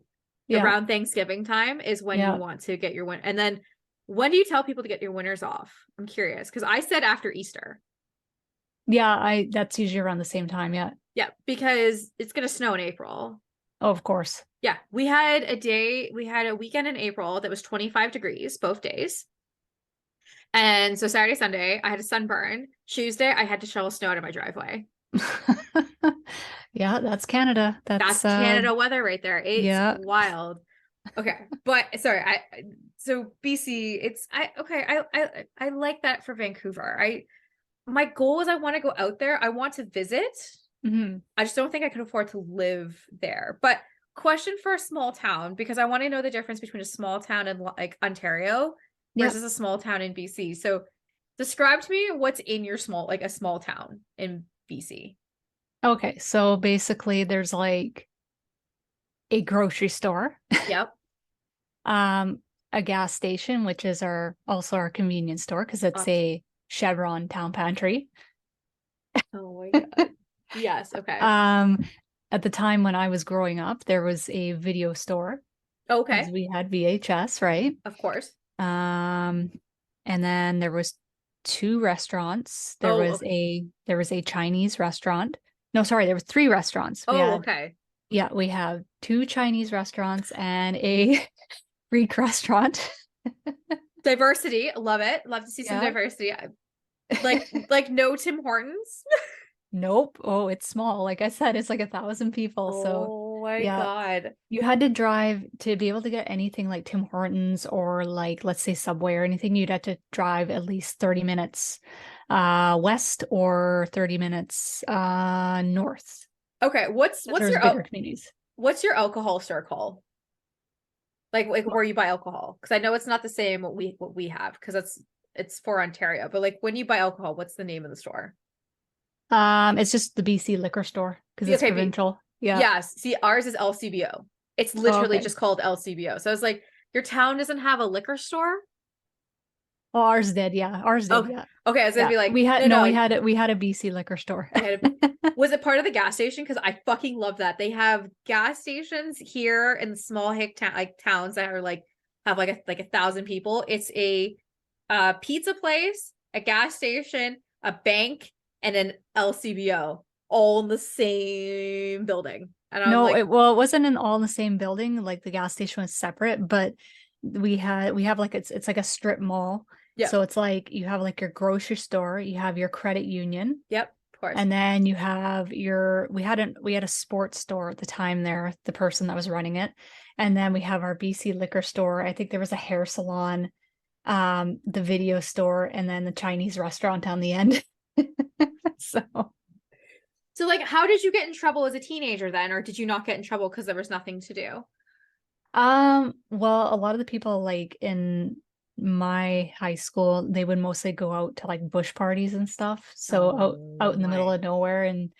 Yeah. Around Thanksgiving time is when you Yeah. want to get your win. And then when do you tell people to get your winters off? I'm curious because I said after Easter. Yeah, I that's usually around the same time. Yeah. Yeah, because it's gonna snow in April. Oh, of course. Yeah, we had a weekend in April that was 25 degrees both days. And so Saturday, Sunday, I had a sunburn. Tuesday, I had to shovel snow out of my driveway. Yeah, that's Canada. That's That's Canada weather right there. It's yeah. wild. Okay, but sorry, so BC, I like that for Vancouver. My goal is I want to go out there. I want to visit. Mhm. I just don't think I could afford to live there. But question for a small town, because I want to know the difference between a small town in like Ontario Yeah. versus a small town in BC. So describe to me what's in your like a small town in BC. Okay, so basically there's like a grocery store, Yep. um, a gas station, which is also our convenience store because it's Uh, a Chevron town pantry. oh my God. Yes. Okay. Um, at the time when I was growing up, there was a video store because Okay. we had VHS, right? Of course. Um, and then there was two restaurants. Oh, okay. There was a Chinese restaurant. No, sorry, there was three restaurants. Oh, okay. We have two Chinese restaurants and a Greek restaurant. Diversity. Love it. Love to see some Yeah. diversity. Like no Tim Hortons. Nope. Oh, it's small. Like I said, it's like 1,000 people. So Oh my yeah, God. you had to drive to be able to get anything like Tim Hortons or like let's say Subway or anything, you'd have to drive at least 30 minutes west or 30 minutes north. Okay. There's bigger communities. What's your alcohol store called? Like where you buy alcohol? Because I know it's not the same what we have because it's for Ontario. But like when you buy alcohol, what's the name of the store? It's just the BC liquor store because it's Okay, provincial. Yeah. yes. See, ours is LCBO. It's Oh, literally okay. just called LCBO. So I was like, your town doesn't have a liquor store? Oh, ours did. Yeah. Ours did. Okay. Yeah. Okay, I was gonna Yeah. be like, We had no, no, no. we had a BC liquor store. Was it part of the gas station? Because I fucking love that. They have gas stations here in the small hick town like towns that are like have like a 1,000 people. It's a pizza place, a gas station, a bank, and an LCBO all in the same building. And I'm No, like, it wasn't all in the same building. Like the gas station was separate, but we have like it's like a strip mall. yeah, So it's like you have like your grocery store, you have your credit union, yep, Of course. And then you have we had a sports store at the time there, the person that was running it. And then we have our BC liquor store. I think there was a hair salon, the video store, and then the Chinese restaurant on the end. So So like, how did you get in trouble as a teenager then, or did you not get in trouble because there was nothing to do? well, a lot of the people like in my high school, they would mostly go out to like bush parties and stuff. So out Oh in the middle my. of nowhere and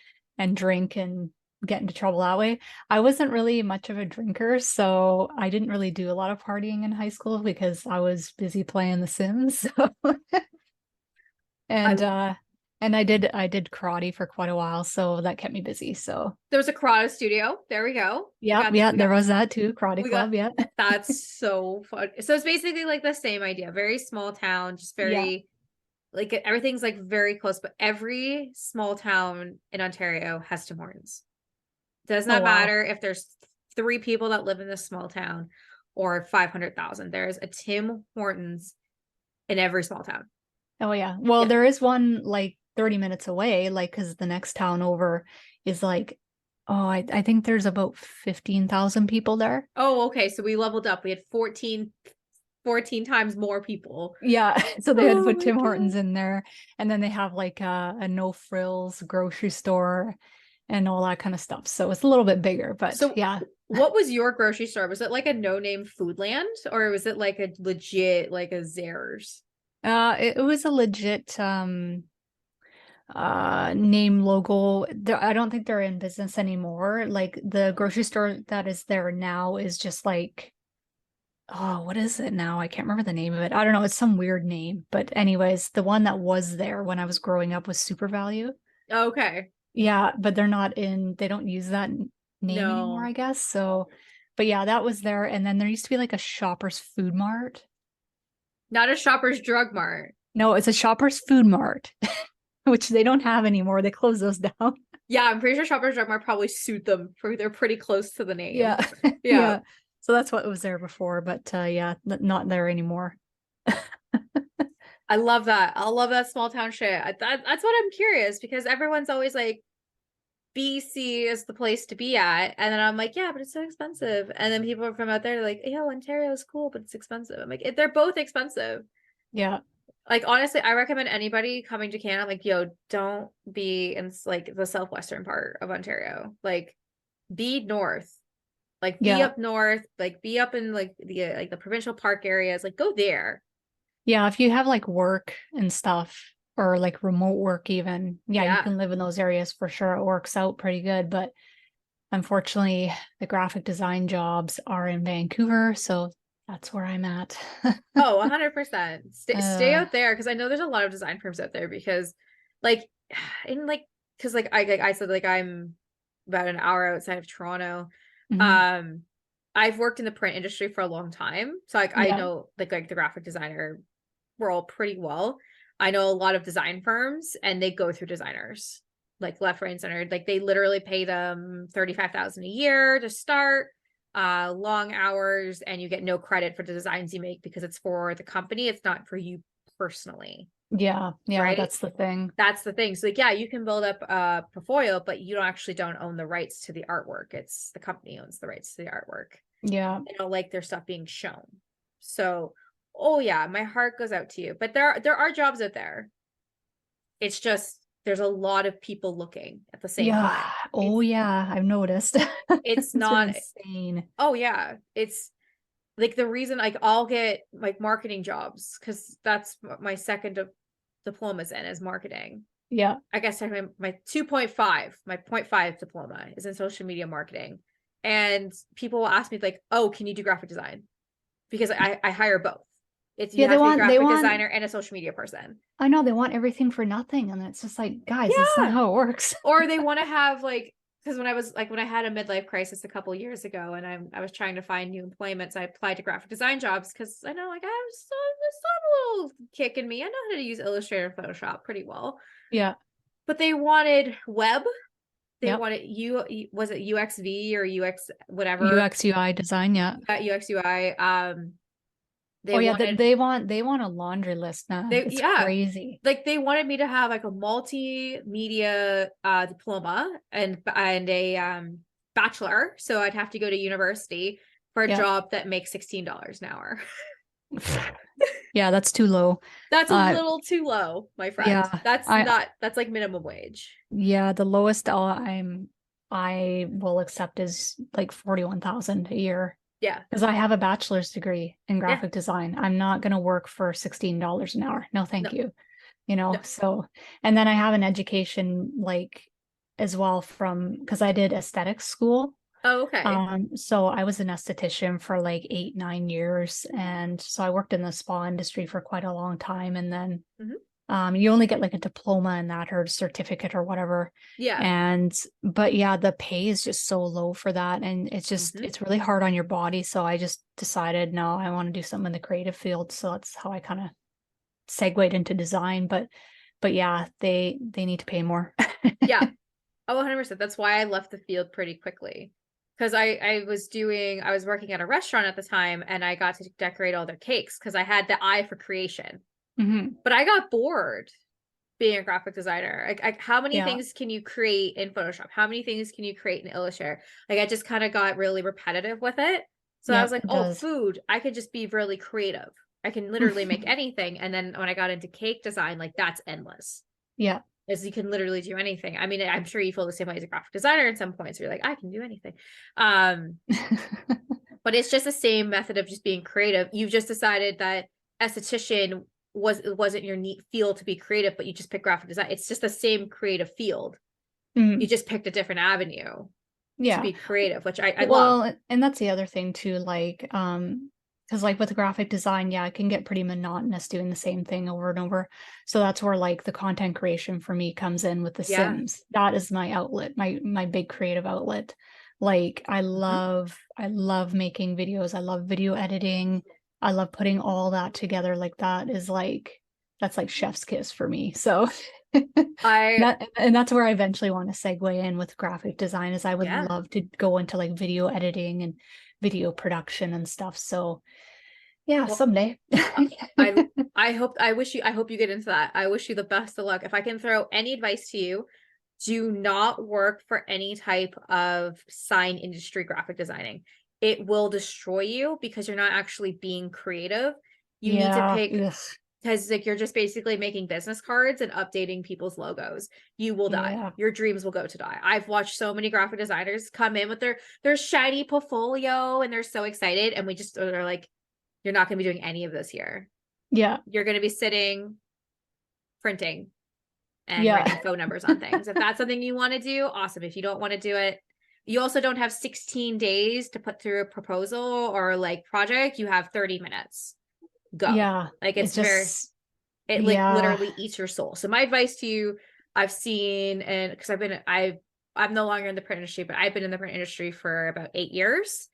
drink and get into trouble that way. I wasn't really much of a drinker, so I didn't really do a lot of partying in high school because I was busy playing The Sims. I And I did karate for quite a while, so that kept me busy. So There was a karate studio. There we go. yeah, yeah, there was that too, karate We got club, yeah. that's so fun. So it's basically like the same idea. Very small town, just Yeah. very like everything's like very close, but every small town in Ontario has Tim Hortons. Does Oh not wow. matter if there's 3 people that live in this small town or 500,000. There's a Tim Hortons in every small town. Oh yeah. Well, Yeah. there is one like 30 minutes away, like because the next town over is like, oh, I think there's about 15,000 people there. Oh, okay. So we leveled up. We had 14 times more people. Yeah. So they had Oh put my Tim God. Hortons in there. And then they have like a no frills grocery store and all that kind of stuff. So it's a little bit bigger, but So yeah. what was your grocery store? Was it like a no-name Foodland or was it like a legit like a Zehrs? It was a legit name logo. I don't think they're in business anymore. Like the grocery store that is there now is just like, oh, what is it now? I can't remember the name of it. I don't know. It's some weird name. But anyways, the one that was there when I was growing up was Super Value. Okay. Yeah, but they don't use that name anymore, No. I guess. So, but yeah, that was there. And then there used to be like a Shoppers Food Mart. Not a Shoppers Drug Mart. No, it's a Shoppers Food Mart, which they don't have anymore. They closed those down. Yeah, I'm pretty sure Shoppers Drug Mart probably sued them for they're pretty close to the name. Yeah. Yeah. Yeah. So that's what was there before, but yeah, not there anymore. I love that. I love that small town shit. That's what I'm curious because everyone's always like BC is the place to be at. And then I'm like, yeah, but it's so expensive. And then people from out there are like, yo, Ontario is cool, but it's expensive. I'm like, they're both expensive. Yeah. Like honestly, I recommend anybody coming to Canada, like, yo, don't be in like the southwestern part of Ontario. Like be north. Like be Yeah. up north, like be up in like the provincial park areas, like go there. Yeah. If you have like work and stuff or like remote work even, yeah, you Yeah. can live in those areas for sure. It works out pretty good. But unfortunately, the graphic design jobs are in Vancouver, so that's where I'm at. Oh, 100%. Stay uh, out there because I know there's a lot of design firms out there because like in like because like I said like I'm about an hour outside of Toronto. mhm. Um I've worked in the print industry for a long time. So like I Yeah. know like the graphic designer role pretty well. I know a lot of design firms and they go through designers like left, right, and center. Like they literally pay them 35,000 a year to start, long hours, and you get no credit for the designs you make because it's for the company. It's not for you personally, Yeah. Yeah. right? That's the thing. That's the thing. So like, yeah, you can build up a portfolio, but you don't own the rights to the artwork. It's the company owns the rights to the artwork. Yeah. They don't like their stuff being shown. So, oh yeah, my heart goes out to you. But there are jobs out there. It's just there's a lot of people looking at the same Yeah. time. Oh, yeah. I've noticed. It's It's been not. insane. Oh yeah, it's like the reason like I'll get like marketing jobs because that's what my second diploma's in is marketing. Yeah. I guess my 2.5, my point 5 diploma is in social media marketing. And people will ask me like, oh, can you do graphic design? Because I hire both. It's you Yeah. have to be a They graphic want, designer and a social media person. I know they want everything for nothing. And it's just like, guys, it's not Yeah. how it works. Or they want to have like because when I had a midlife crisis a couple years ago and I was trying to find new employment, so I applied to graphic design jobs because I know like I have some little kick in me. I know how to use Illustrator and Photoshop pretty well. Yeah. But they wanted web. They Yep. wanted was it UXV or UX whatever UX UI design. Yeah. UX UI. They Oh yeah, wanted they want a laundry list now. they It's yeah, crazy. like they wanted me to have like a multimedia diploma and a bachelor, so I'd have to go to university for a Yeah. job that makes $16 an hour. Yeah, that's too low. That's a Uh little too low, my friend. yeah, That's I not that's like minimum wage. yeah, the lowest I will accept is like 41,000 a year Yeah. because I have a bachelor's degree in Yeah. graphic design. I'm not going to work for $16 an hour. No, No. thank you. No. So and then I have an education like as well from because I did aesthetics school. Oh, okay. So I was an esthetician for like 8, 9 years. And so I worked in the spa industry for quite a long time. And then Hmm. you only get like a diploma in that or a certificate or whatever. Yeah. But yeah, the pay is just so low for that. And Hmm. it's really hard on your body. So I just decided, no, I want to do something in the creative field. So that's how I kind of segued into design. But yeah, they need to pay more. Yeah. Oh, 100%. That's why I left the field pretty quickly. Because I was working at a restaurant at the time and I got to decorate all their cakes because I had the eye for creation. Hmm. But I got bored being a graphic designer. Like how many Yeah. things can you create in Photoshop? How many things can you create in Illustrator? Like I just kind of got really repetitive with it. So I was Yep, like, it oh, does. food, I could just be really creative. I can literally make anything. And then when I got into cake design, like that's endless. Yeah. Is you can literally do anything. I mean, I'm sure you feel the same way as a graphic designer at some points where you're like, I can do anything. Um, but it's just the same method of just being creative. You've just decided that esthetician wasn't your neat field to be creative, but you just pick graphic design. It's just the same creative field. You Mhm. just picked a different avenue to Yeah. be creative, which I love. Well, and that's the other thing too, like, because like with graphic design, yeah, it can get pretty monotonous doing the same thing over and over. So that's where like the content creation for me comes in with The Yeah. Sims. That is my outlet, my big creative outlet. Like Mhm. I love making videos. I love video editing. I love putting all that together. Like that's like chef's kiss for me. So I that and that's where I eventually want to segue in with graphic design is I would yeah. love to go into like video editing and video production and stuff. So yeah, Well, someday. I I hope you get into that. I wish you the best of luck. If I can throw any advice to you, do not work for any type of sign industry graphic designing. It will destroy you because you're not actually being creative. You need to Yeah. pick Ugh. because like you're just basically making business cards and updating people's logos. You will die. Yeah. Your dreams will go to die. I've watched so many graphic designers come in with their shiny portfolio and they're so excited and we just they're like, you're not going to be doing any of this here. Yeah. You're going to be sitting printing and Yeah. writing phone numbers on things. If that's something you want to do, awesome. If you don't want to do it, you also don't have 16 days to put through a proposal or like project. You have 30 minutes. Go. Yeah. Like It's just it like yeah. literally eats your soul. So my advice to you, I've seen and because I'm no longer in the print industry, but I've been in the print industry for about 8 years.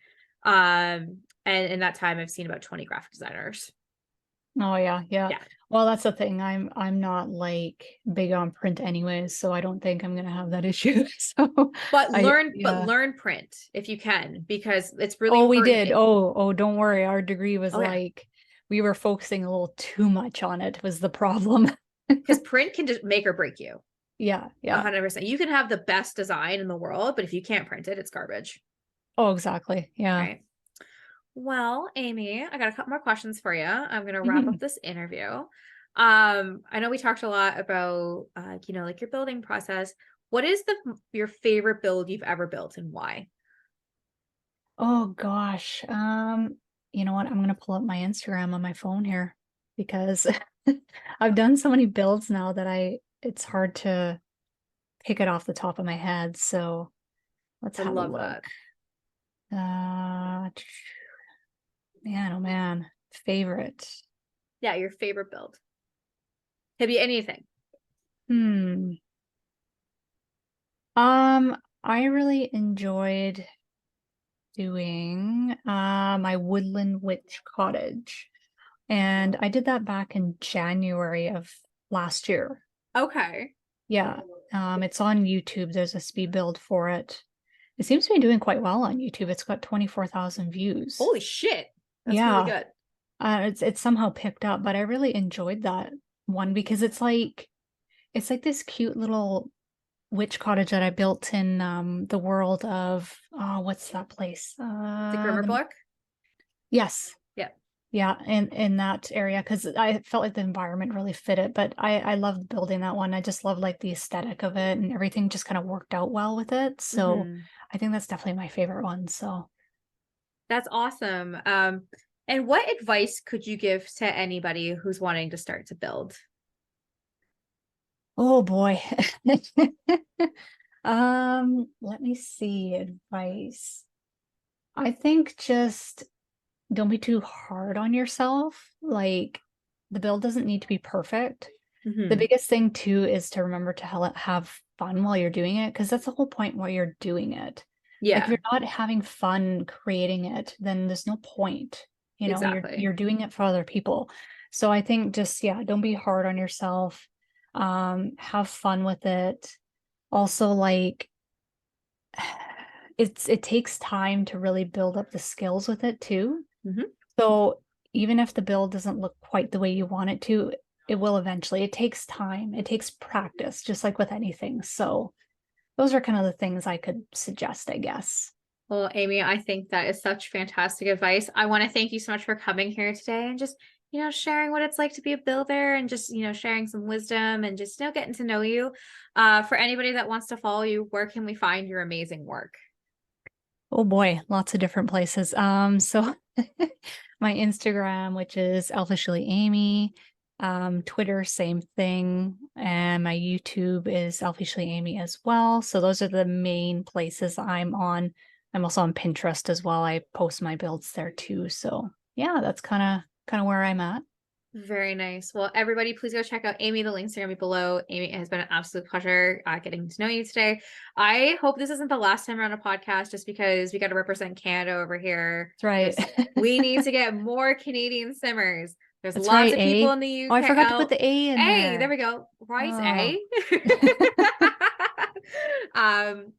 And in that time I've seen about 20 graphic designers. Oh yeah, yeah. Yeah. Well, that's the thing. I'm not like big on print anyways, so I don't think I'm gonna have that issue. So I But yeah. learn print if you can, because it's really Oh, we important. did. Oh, don't worry. Our degree was Oh yeah, like we were focusing a little too much on it was the problem. because print can just make or break you. Yeah, yeah. 100%. You can have the best design in the world, but if you can't print it, it's garbage. Oh, exactly. Yeah. Right. Well, Amy, I got a couple more questions for you. I'm gonna wrap up Mhm. this interview. I know we talked a lot about like your building process. What is your favorite build you've ever built and why? Oh gosh. You know what? I'm gonna pull up my Instagram on my phone here because I've done so many builds now that it's hard to pick it off the top of my head. So let's I have a love look. that. Uh, man, oh man, favorite. Yeah, your favorite build. Could be anything. Hmm. I really enjoyed doing my woodland witch cottage, and I did that back in January of last year. Okay. Yeah. It's on YouTube. There's a speed build for it. It seems to be doing quite well on YouTube. It's got 24,000 views. Holy shit. That's really Yeah. good. It's somehow picked up, but I really enjoyed that one because it's like this cute little witch cottage that I built in the world of what's that place? The Grimmer book. Yes. Yeah. Yeah, in that area because I felt like the environment really fit it. But I loved building that one. I just love like the aesthetic of it and everything just kind of worked out well with it. So Hmm. I think that's definitely my favorite one. So That's awesome. And what advice could you give to anybody who's wanting to start to build? oh boy. Let me see advice. I think just don't be too hard on yourself. Like the build doesn't need to be perfect. The Hmm. biggest thing too is to remember to have fun while you're doing it, because that's the whole point while you're doing it. Like if Yeah, you're not having fun creating it, then there's no point. You know, exactly. you're doing it for other people. So I think just yeah, don't be hard on yourself. Have fun with it. Also, like it takes time to really build up the skills with it too. Hmm. So even if the build doesn't look quite the way you want it to, it will eventually. It takes time, it takes practice, just like with anything. So those are kind of the things I could suggest, I guess. Well, Amy, I think that is such fantastic advice. I want to thank you so much for coming here today and just, sharing what it's like to be a builder and just, sharing some wisdom and just, getting to know you. For anybody that wants to follow you, where can we find your amazing work? Oh boy, lots of different places. So my Instagram, which is Elfishly Amy, Twitter, same thing, and my YouTube is Elfishly Amy as well. So those are the main places I'm on. I'm also on Pinterest as well. I post my builds there too. So yeah, that's kind of where I'm at. Very nice. Well, everybody, please go check out Amy. The links are going to be below. Amy, it has been an absolute pleasure getting to know you today. I hope this isn't the last time we're on a podcast just because we got to represent Canada over here. That's right. We need to get more Canadian simmers. There's That's lots right, of people A. in the Oh, I UK. forgot to put Oh, the A in hey, there there. we go. Right, Oh. A.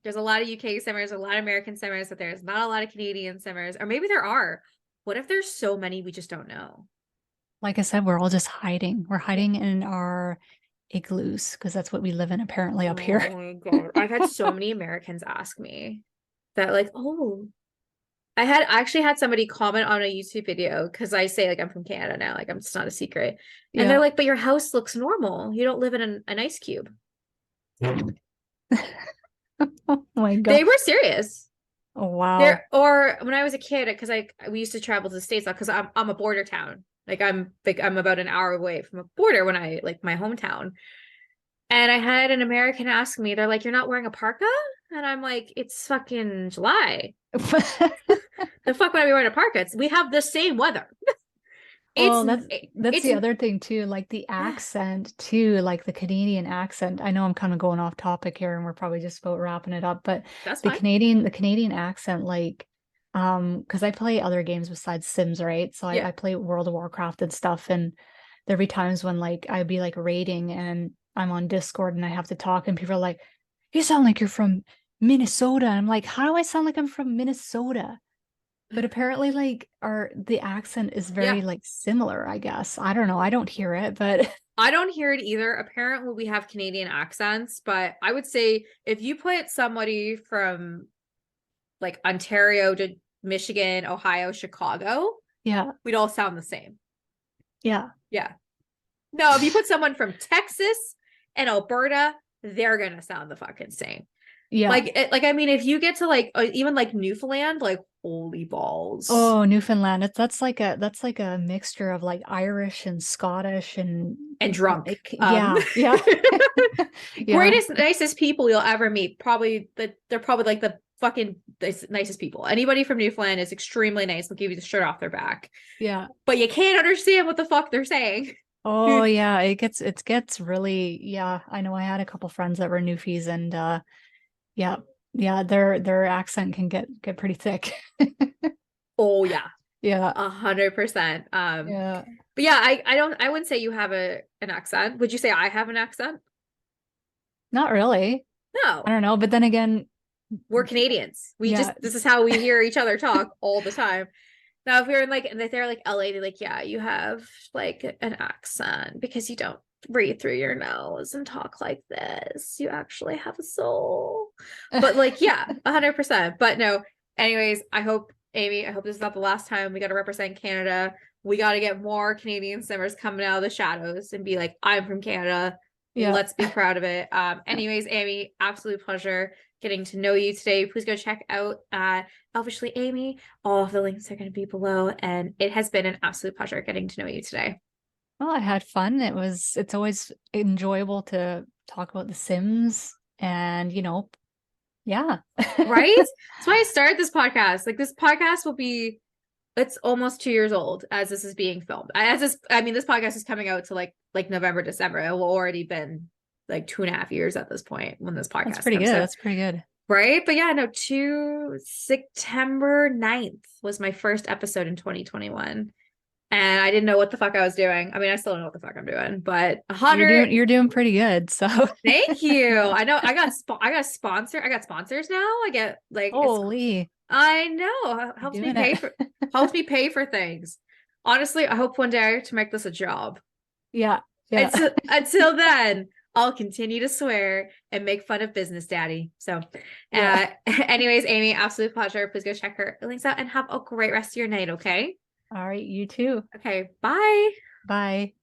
There's a lot of UK simmers, a lot of American simmers, but there's not a lot of Canadian simmers. Or maybe there are. What if there's so many we just don't know? Like I said, we're all just hiding. We're hiding in our igloos because that's what we live in apparently up here. Oh my God. I've had so many Americans ask me that, like, oh, I actually had somebody comment on a YouTube video because I say, like, I'm from Canada now, like, I'm it's not a secret. And they're Yeah. like, but your house looks normal. You don't live in an ice cube. Oh my God. They were serious. Oh, wow. There, or when I was a kid, because we used to travel to the States because I'm a border town. I'm about an hour away from a border when I like my hometown. And I had an American ask me, they're like, "You're not wearing a parka?" And I'm like, "It's fucking July. The fuck would I be wearing a parka? We have the same weather. It's Well, that's it's the other thing too, like the accent too, like the Canadian accent. I know I'm kind of going off topic here and we're probably just about wrapping it up, but that's fine. The Canadian accent, like because I play other games besides Sims, right? So Yeah. I play World of Warcraft and stuff, and there'd be times when like I'd be like raiding and I'm on Discord and I have to talk and people are like, "You sound like you're from Minnesota." And I'm like, "How do I sound like I'm from Minnesota?" But apparently, like, our the accent is very Yeah. like similar, I guess. I don't know. I don't hear it, but I don't hear it either. Apparently, we have Canadian accents, but I would say if you put somebody from like Ontario to Michigan, Ohio, Chicago, yeah, we'd all sound the same. yeah, Yeah. No, if you put someone from Texas and Alberta, they're gonna sound the fucking same. yeah. Like I mean, if you get to like even like Newfoundland, like holy balls Oh, Newfoundland. That's like a mixture of like Irish and Scottish and and drunk. like yeah, yeah, yeah, Greatest, nicest people you'll ever meet. Probably they're probably like the fucking nicest people. Anybody from Newfoundland is extremely nice. They'll give you the shirt off their back, yeah. but you can't understand what the fuck they're saying. Oh yeah, it gets really yeah. I know I had a couple friends that were Newfies and yeah, yeah, their accent can get pretty thick. Oh yeah, Yeah, 100%. yeah. But yeah, I wouldn't say you have an accent. Would you say I have an accent? Not really. I No, don't know, but then again, we're Canadians. yeah, This is how we hear each other talk all the time. Now, if you're in like, if they're like LA, they're like, yeah, you have like an accent because you don't breathe through your nose and talk like this. You actually have a soul. But like, yeah, 100%. But no, anyways, I hope, Amy, I hope this is not the last time we got to represent Canada. We got to get more Canadian simmers coming out of the shadows and be like, I'm from Canada. Yeah. Let's be proud of it. Anyways, Amy, absolute pleasure getting to know you today. Please go check out Elvishly Amy. All of the links are going to be below. And it has been an absolute pleasure getting to know you today. Well, I had fun. It's always enjoyable to talk about The Sims and, yeah. Right? That's why I started this podcast. Like, this podcast will be, it's almost 2 years old as this is being filmed. I mean, this podcast is coming out to like November, December. It will already been like 2.5 years at this point when this That's podcast pretty comes good. out. That's pretty good. Right? But yeah, no, September 9th was my first episode in 2021. And I didn't know what the fuck I was doing. I mean, I still don't know what the fuck I'm doing, but You're doing pretty good. So thank you. I know I got sponsors now. I get like holy, I know you're helps me doing pay it. for helps me pay for things. Honestly, I hope one day to make this a job. Yeah. Yeah. Until then, I'll continue to swear and make fun of business daddy. So, Yeah. anyways, Amy, absolute pleasure. Please go check her links out and have a great rest of your night. Okay. All right, you too. Okay. Bye. Bye.